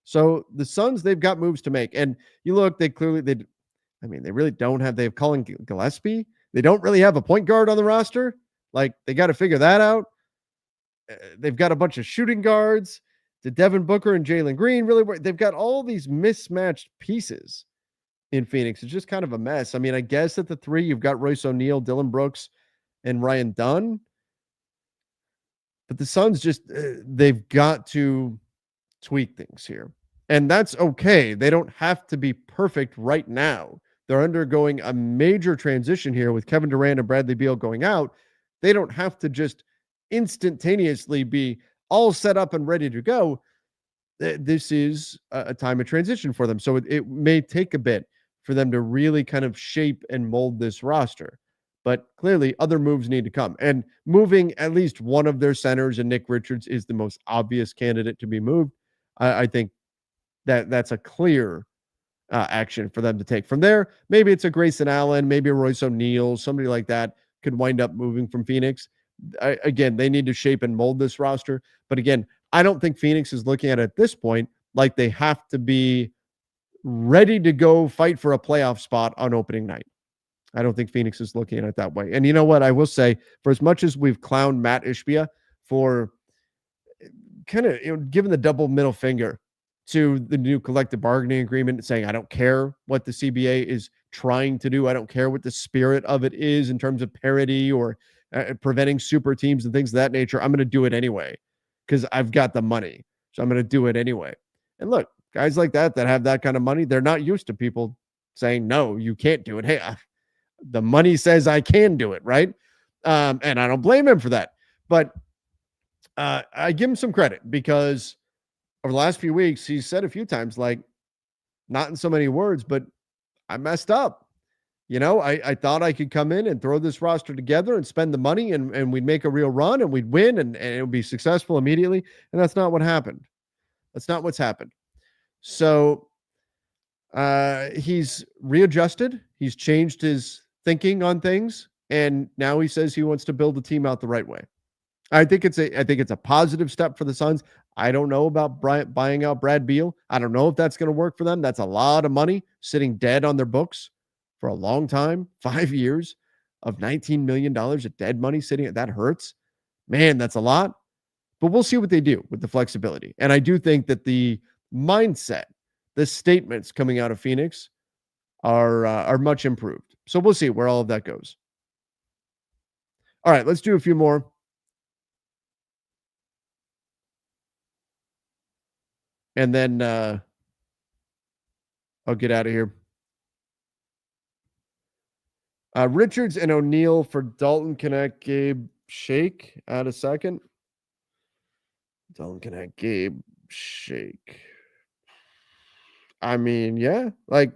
So the Suns, they've got moves to make. And you look, they really don't have, they have Colin Gillespie. They don't really have a point guard on the roster. Like, they got to figure that out. They've got a bunch of shooting guards. Did Devin Booker and Jalen Green really work? They've got all these mismatched pieces in Phoenix. It's just kind of a mess. I mean, I guess at the three, you've got Royce O'Neal, Dylan Brooks, and Ryan Dunn. But the Suns they've got to tweak things here. And that's okay. They don't have to be perfect right now. They're undergoing a major transition here with Kevin Durant and Bradley Beal going out. They don't have to just instantaneously be all set up and ready to go. This is a time of transition for them. So it may take a bit for them to really kind of shape and mold this roster. But clearly, other moves need to come. And moving at least one of their centers, and Nick Richards is the most obvious candidate to be moved. I think that's a clear action for them to take. From there, maybe it's a Grayson Allen, maybe a Royce O'Neal, somebody like that could wind up moving from Phoenix. Again, they need to shape and mold this roster. But again, I don't think Phoenix is looking at it at this point like they have to be ready to go fight for a playoff spot on opening night. I don't think Phoenix is looking at it that way. And you know what? I will say, for as much as we've clowned Matt Ishbia for kind of giving the double middle finger to the new collective bargaining agreement, saying, I don't care what the CBA is trying to do. I don't care what the spirit of it is in terms of parity or preventing super teams and things of that nature. I'm going to do it anyway because I've got the money. So I'm going to do it anyway. And look, guys like that have that kind of money, they're not used to people saying, no, you can't do it. Hey, the money says I can do it, right? And I don't blame him for that. But I give him some credit because over the last few weeks, he's said a few times, like, not in so many words, but I messed up. I thought I could come in and throw this roster together and spend the money and we'd make a real run and we'd win and it would be successful immediately. And that's not what happened. That's not what's happened. So he's readjusted. He's changed his thinking on things. And now he says he wants to build the team out the right way. I think it's a positive step for the Suns. I don't know about buying out Brad Beal. I don't know if that's going to work for them. That's a lot of money sitting dead on their books for a long time, 5 years of $19 million of dead money sitting. That hurts. Man, that's a lot. But we'll see what they do with the flexibility. And I do think that the mindset, the statements coming out of Phoenix are much improved. So we'll see where all of that goes. All right, let's do a few more. And then I'll get out of here. Richards and O'Neal for Dalton Connect, Gabe Shake. Add a second. Dalton Connect, Gabe Shake. I mean, yeah. Like,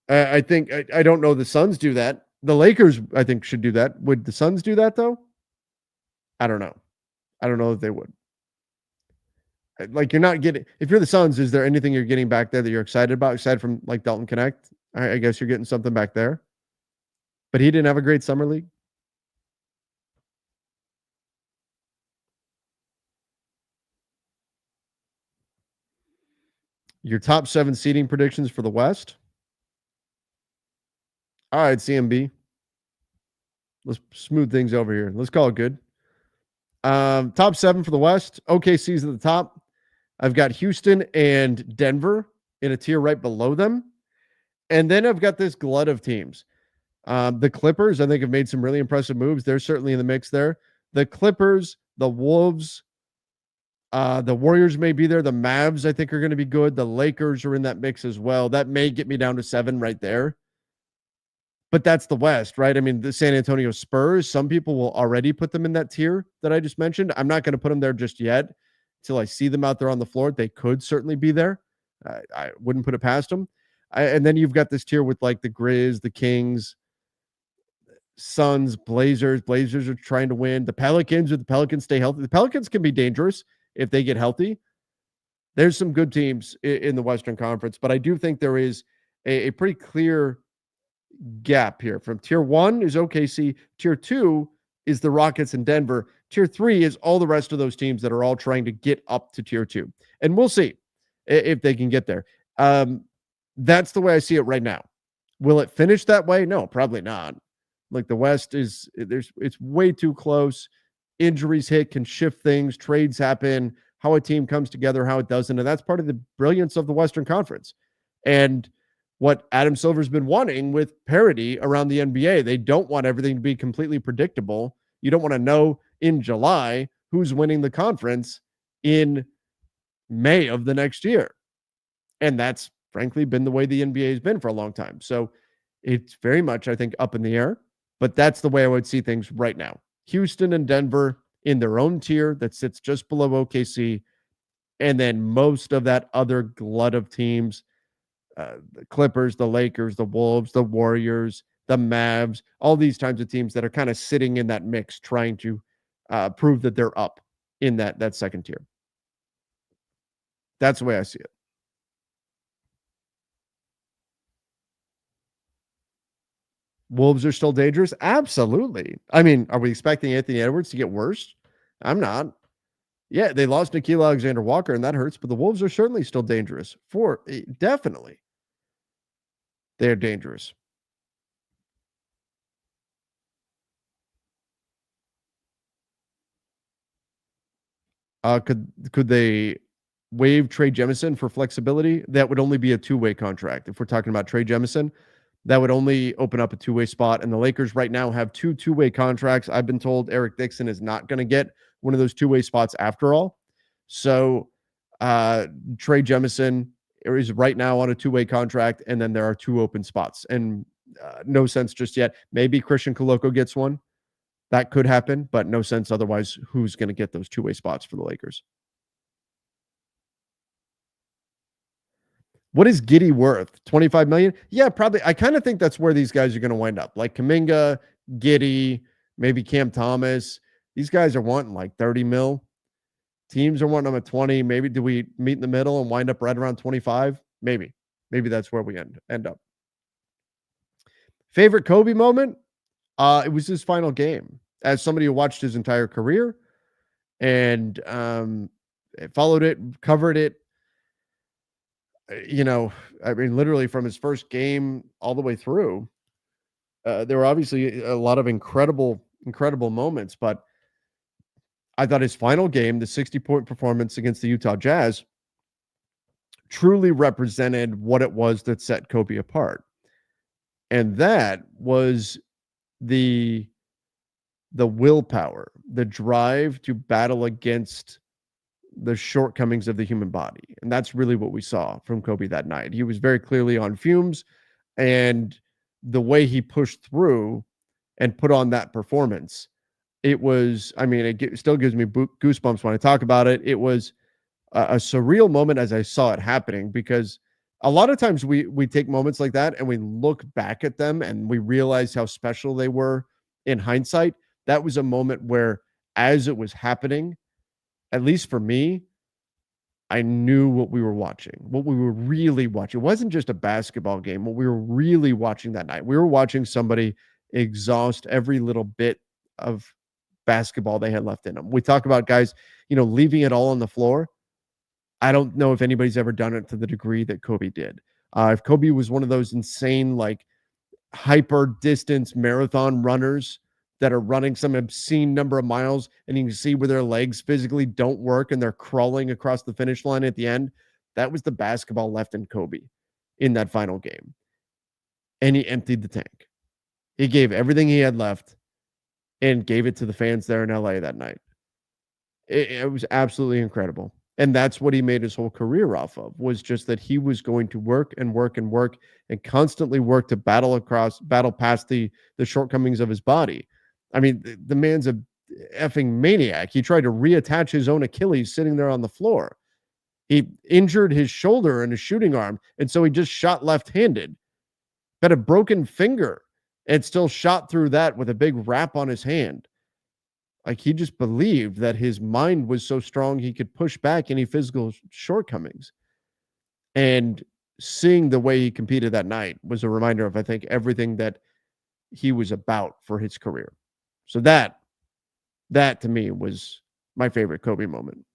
I think, I don't know the Suns do that. The Lakers, I think, should do that. Would the Suns do that, though? I don't know. I don't know if they would. Like, you're not getting, if you're the Suns, is there anything you're getting back there that you're excited about aside from like Dalton Connect? I guess you're getting something back there. But he didn't have a great summer league. Your top 7 seeding predictions for the West. All right, CMB. Let's smooth things over here. Let's call it good. Top 7 for the West. OKC's at the top. I've got Houston and Denver in a tier right below them. And then I've got this glut of teams. The Clippers, I think, have made some really impressive moves. They're certainly in the mix there. The Clippers, the Wolves, the Warriors may be there. The Mavs, I think, are going to be good. The Lakers are in that mix as well. That may get me down to 7 right there. But that's the West, right? I mean, the San Antonio Spurs, some people will already put them in that tier that I just mentioned. I'm not going to put them there just yet until I see them out there on the floor. They could certainly be there. I wouldn't put it past them. And then you've got this tier with like the Grizz, the Kings, Suns, Blazers. Blazers are trying to win. The Pelicans, if the Pelicans stay healthy. The Pelicans can be dangerous if they get healthy. There's some good teams in the Western Conference, but I do think there is a pretty clear gap here. From tier 1 is OKC. Tier 2 is the Rockets and Denver. Tier 3 is all the rest of those teams that are all trying to get up to tier 2. And we'll see if they can get there. That's the way I see it right now. Will it finish that way? No, probably not. Like the West it's way too close. Injuries hit, can shift things, trades happen, how a team comes together, how it doesn't. And that's part of the brilliance of the Western Conference. And what Adam Silver's been wanting with parity around the NBA. They don't want everything to be completely predictable. You don't want to know in July who's winning the conference in May of the next year. And that's frankly been the way the NBA has been for a long time. So it's very much, I think, up in the air, but that's the way I would see things right now. Houston and Denver in their own tier that sits just below OKC. And then most of that other glut of teams, the Clippers, the Lakers, the Wolves, the Warriors, the Mavs, all these types of teams that are kind of sitting in that mix, trying to prove that they're up in that second tier. That's the way I see it. Wolves are still dangerous? Absolutely. I mean, are we expecting Anthony Edwards to get worse? I'm not. Yeah, they lost Nickeil Alexander-Walker, and that hurts, but the Wolves are certainly still dangerous. Definitely, they're dangerous. Could they waive Trey Jemison for flexibility? That would only be a two-way contract. If we're talking about Trey Jemison, that would only open up a two-way spot. And the Lakers right now have two-way contracts. I've been told Eric Dixon is not going to get one of those two-way spots after all. So Trey Jemison is right now on a two-way contract, and then there are two open spots. And no sense just yet. Maybe Christian Koloko gets one. That could happen, but no sense otherwise. Who's going to get those two-way spots for the Lakers? What is Giddy worth? 25 million? Yeah, probably. I kind of think that's where these guys are going to wind up. Like Kuminga, Giddy, maybe Cam Thomas. These guys are wanting like 30 mil. Teams are wanting them at 20. Maybe do we meet in the middle and wind up right around 25? Maybe. Maybe that's where we end up. Favorite Kobe moment? It was his final game. As somebody who watched his entire career and followed it, covered it, I mean, literally from his first game all the way through, there were obviously a lot of incredible moments, but I thought his final game, the 60-point performance against the Utah Jazz, truly represented what it was that set Kobe apart. And that was the willpower, the drive to battle against the shortcomings of the human body. And that's really what we saw from Kobe that night. He was very clearly on fumes, and the way he pushed through and put on that performance, it was, I mean, it still gives me goosebumps when I talk about it. It was a surreal moment as I saw it happening, because a lot of times we take moments like that and we look back at them and we realize how special they were in hindsight. That was a moment where, as it was happening, at least for me, I knew what we were watching, what we were really watching. It wasn't just a basketball game. What we were really watching that night, we were watching somebody exhaust every little bit of basketball they had left in them. We talk about guys, leaving it all on the floor. I don't know if anybody's ever done it to the degree that Kobe did. If Kobe was one of those insane, like hyper distance marathon runners that are running some obscene number of miles, and you can see where their legs physically don't work and they're crawling across the finish line at the end, that was the basketball left in Kobe in that final game. And he emptied the tank. He gave everything he had left and gave it to the fans there in LA that night. It was absolutely incredible. And that's what he made his whole career off of, was just that he was going to work and work and work and constantly work to battle past the shortcomings of his body. I mean, the man's a effing maniac. He tried to reattach his own Achilles sitting there on the floor. He injured his shoulder and his shooting arm, and so he just shot left-handed. Had a broken finger and still shot through that with a big wrap on his hand. Like, he just believed that his mind was so strong he could push back any physical shortcomings. And seeing the way he competed that night was a reminder of, I think, everything that he was about for his career. So that to me was my favorite Kobe moment.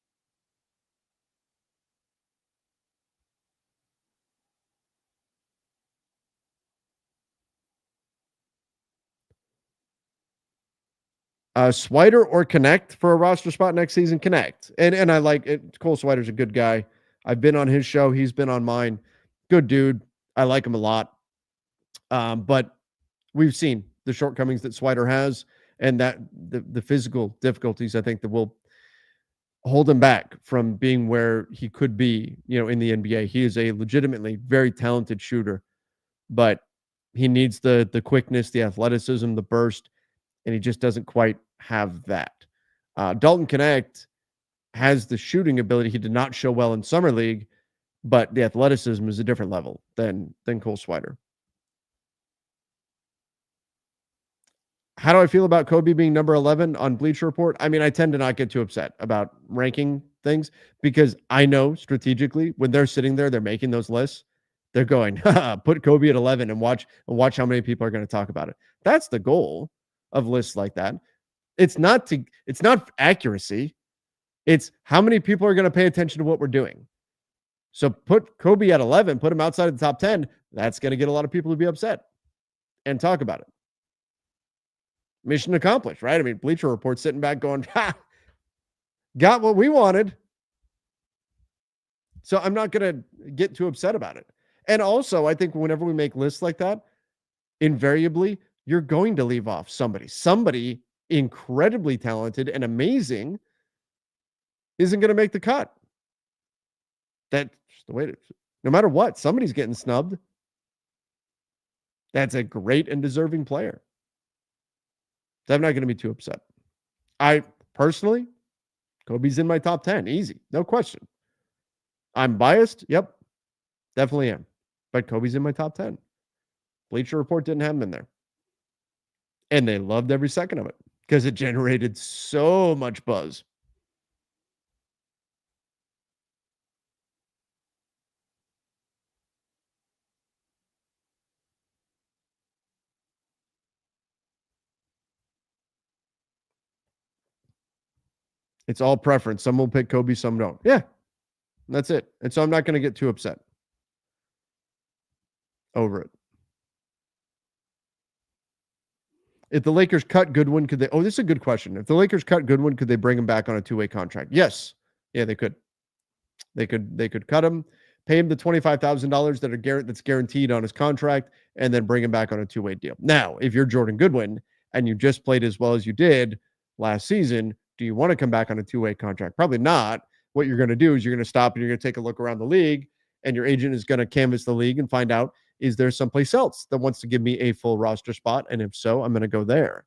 Swider or Connect for a roster spot next season? Connect. And I like it. Cole Swider's a good guy. I've been on his show. He's been on mine. Good dude. I like him a lot. But we've seen the shortcomings that Swider has, and that the physical difficulties, I think, that will hold him back from being where he could be, in the NBA. He is a legitimately very talented shooter, but he needs the quickness, the athleticism, the burst, and he just doesn't quite have that. Dalton Connect has the shooting ability. He did not show well in summer league, but the athleticism is a different level than Cole Swider. How do I feel about Kobe being number 11 on Bleacher Report? I mean, I tend to not get too upset about ranking things, because I know strategically when they're sitting there, they're making those lists. They're going, put Kobe at 11 and watch how many people are going to talk about it. That's the goal of lists like that. It's not accuracy. It's how many people are going to pay attention to what we're doing. So put Kobe at 11, put him outside of the top 10. That's going to get a lot of people to be upset and talk about it. Mission accomplished, right? I mean, Bleacher Report sitting back going, ha, got what we wanted. So I'm not going to get too upset about it. And also, I think whenever we make lists like that, invariably, you're going to leave off somebody incredibly talented and amazing isn't going to make the cut. That's the way it is. No matter what, somebody's getting snubbed. That's a great and deserving player. So I'm not going to be too upset. I personally, Kobe's in my top 10. Easy. No question. I'm biased. Yep. Definitely am. But Kobe's in my top 10. Bleacher Report didn't have him in there. And they loved every second of it because it generated so much buzz. It's all preference. Some will pick Kobe, some don't. Yeah, that's it. And so I'm not going to get too upset over it. If the Lakers cut Goodwin, could they? Oh, this is a good question. If the Lakers cut Goodwin, could they bring him back on a two-way contract? Yes. Yeah, they could. They could cut him, pay him the $25,000 that's guaranteed on his contract, and then bring him back on a two-way deal. Now, if you're Jordan Goodwin and you just played as well as you did last season, do you want to come back on a two-way contract? Probably not. What you're going to do is you're going to stop and you're going to take a look around the league, and your agent is going to canvass the league and find out, is there someplace else that wants to give me a full roster spot? And if so, I'm going to go there.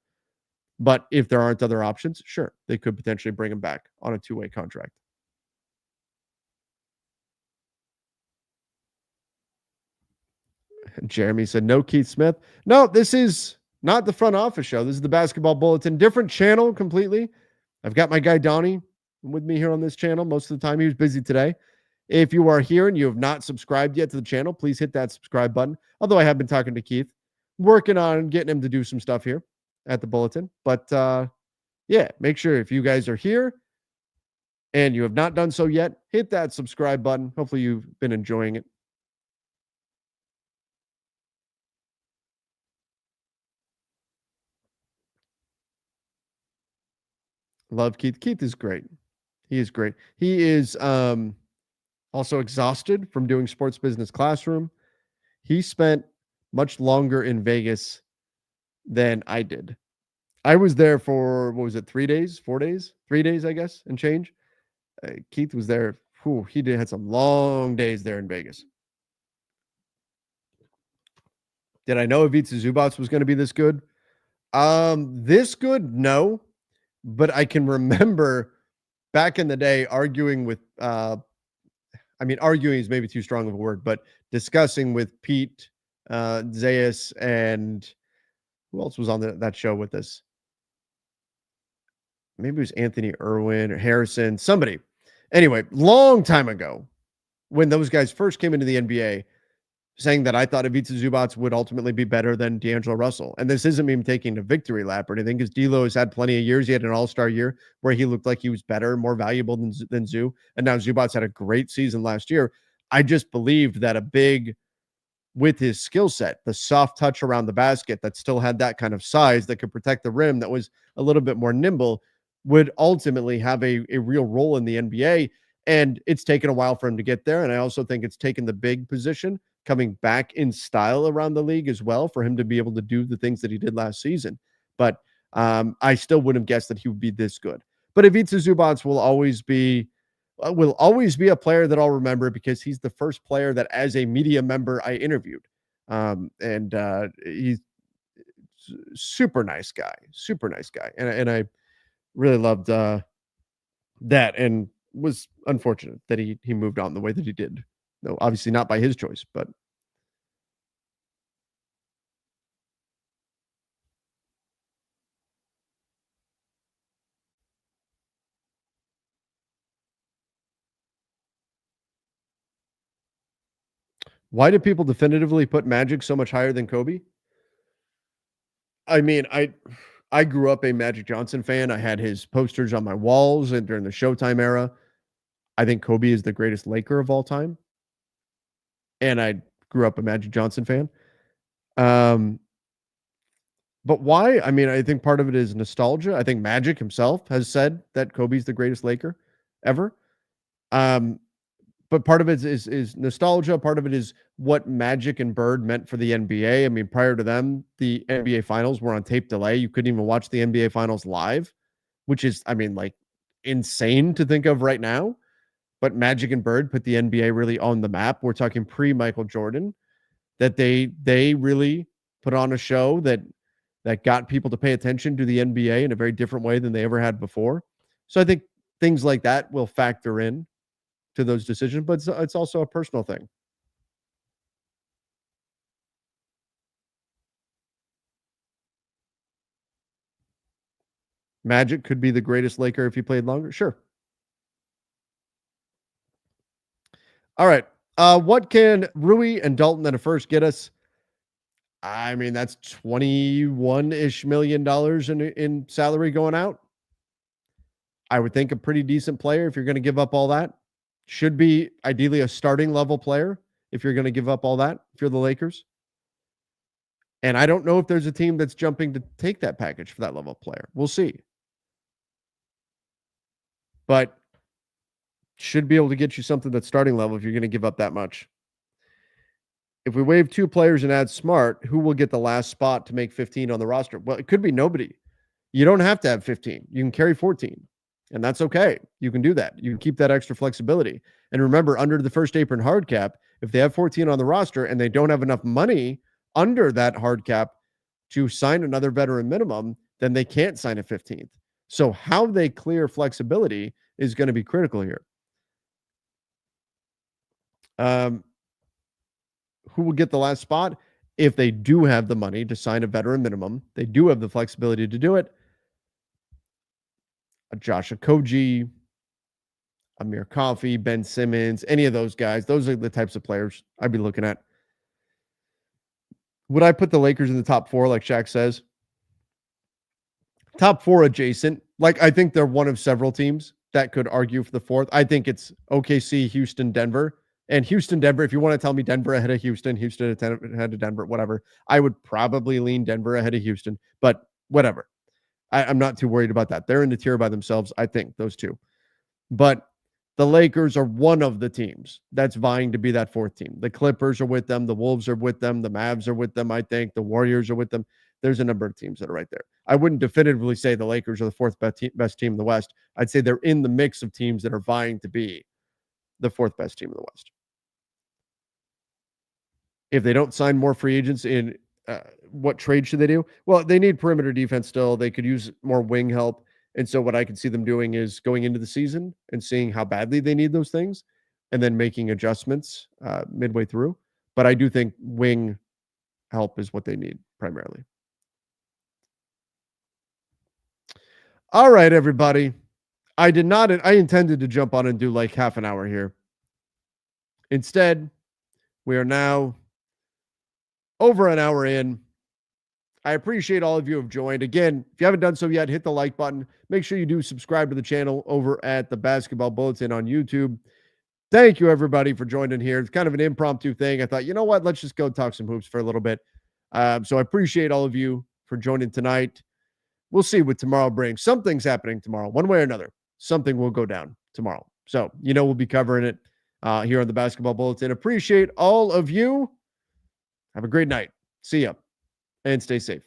But if there aren't other options, sure, they could potentially bring him back on a two-way contract. Jeremy said, no Keith Smith. No, this is not the front office show. This is the Basketball Bulletin. Different channel completely. I've got my guy Donnie with me here on this channel most of the time. He was busy today. If you are here and you have not subscribed yet to the channel, please hit that subscribe button. Although I have been talking to Keith, working on getting him to do some stuff here at the Bulletin. But yeah, make sure if you guys are here and you have not done so yet, hit that subscribe button. Hopefully you've been enjoying it. Love Keith. Keith is great. He is great. He is also exhausted from doing sports business classroom. He spent much longer in Vegas than I did. I was there for, what was it, 3 days, 4 days, 3 days, I guess, and change. Keith was there. Had some long days there in Vegas. Did I know Ivica Zubac was going to be this good? This good, no. But I can remember back in the day arguing with arguing is maybe too strong of a word, but discussing with Pete, Zayas, and who else was on that show with us? Maybe it was Anthony Irwin or Harrison, somebody. Anyway, long time ago, when those guys first came into the NBA, saying that I thought Ivica Zubac would ultimately be better than D'Angelo Russell. And this isn't me taking a victory lap or anything, because D'Lo has had plenty of years. He had an all-star year where he looked like he was better, more valuable than Zoo. And now Zubac had a great season last year. I just believed that a big, with his skill set, the soft touch around the basket that still had that kind of size that could protect the rim, that was a little bit more nimble, would ultimately have a real role in the NBA. And it's taken a while for him to get there. And I also think it's taken the big position coming back in style around the league as well for him to be able to do the things that he did last season. But I still wouldn't have guessed that he would be this good. But Ivica Zubac will always be a player that I'll remember, because he's the first player that, as a media member, I interviewed. He's super nice guy. And I really loved that, and was unfortunate that he moved on the way that he did. No, obviously not by his choice, but Why do people definitively put Magic so much higher than Kobe? I mean, I grew up a Magic Johnson fan. I had his posters on my walls and during the Showtime era. I think Kobe is the greatest Laker of all time, and I grew up a Magic Johnson fan. Um, but why? I mean, I think part of it is nostalgia. I think Magic himself has said that Kobe's the greatest Laker ever. Um, but part of it is nostalgia. Part of it is what Magic and Bird meant for the NBA. I mean, prior to them, the NBA Finals were on tape delay. You couldn't even watch the NBA Finals live, which is, I mean, like insane to think of right now. But Magic and Bird put the NBA really on the map. We're talking pre Michael Jordan, that they really put on a show that got people to pay attention to the NBA in a very different way than they ever had before. So I think things like that will factor in to those decisions, but it's also a personal thing. Magic could be the greatest Laker if he played longer. Sure. All right. What can Rui and Dalton at a first get us? I mean, that's 21-ish million dollars in salary going out. I would think a pretty decent player if you're going to give up all that. Should be ideally a starting level player if you're going to give up all that, if you're the Lakers. And I don't know if there's a team that's jumping to take that package for that level of player. We'll see. But should be able to get you something that's starting level if you're going to give up that much. If we waive two players and add Smart, who will get the last spot to make 15 on the roster? Well, it could be nobody. You don't have to have 15. You can carry 14, and that's okay. You can do that. You can keep that extra flexibility. And remember, under the first apron hard cap, if they have 14 on the roster and they don't have enough money under that hard cap to sign another veteran minimum, then they can't sign a 15th. So how they clear flexibility is going to be critical here. Who will get the last spot? If they do have the money to sign a veteran minimum, they do have the flexibility to do it. A Josh Okogie, Amir Coffey, Ben Simmons, any of those guys. Those are the types of players I'd be looking at. Would I put the Lakers in the top four, like Shaq says? Top four adjacent. Like, I think they're one of several teams that could argue for the fourth. I think it's OKC, Houston, Denver. And Houston, Denver, if you want to tell me Denver ahead of Houston, Houston ahead of Denver, whatever, I would probably lean Denver ahead of Houston, but whatever. I'm not too worried about that. They're in the tier by themselves, I think, those two. But the Lakers are one of the teams that's vying to be that fourth team. The Clippers are with them. The Wolves are with them. The Mavs are with them, I think. The Warriors are with them. There's a number of teams that are right there. I wouldn't definitively say the Lakers are the fourth best team in the West. I'd say they're in the mix of teams that are vying to be the fourth best team in the West. If they don't sign more free agents in, what trade should they do? Well, they need perimeter defense still. They could use more wing help. And so what I could see them doing is going into the season and seeing how badly they need those things and then making adjustments midway through. But I do think wing help is what they need primarily. All right, everybody. I intended to jump on and do like half an hour here. Instead, we are now over an hour in. I appreciate all of you who have joined. Again, if you haven't done so yet, hit the like button. Make sure you do subscribe to the channel over at the Basketball Bulletin on YouTube. Thank you, everybody, for joining here. It's kind of an impromptu thing. I thought, you know what? Let's just go talk some hoops for a little bit. So I appreciate all of you for joining tonight. We'll see what tomorrow brings. Something's happening tomorrow, one way or another. Something will go down tomorrow. So, we'll be covering it here on the Basketball Bulletin. Appreciate all of you. Have a great night. See ya. And stay safe.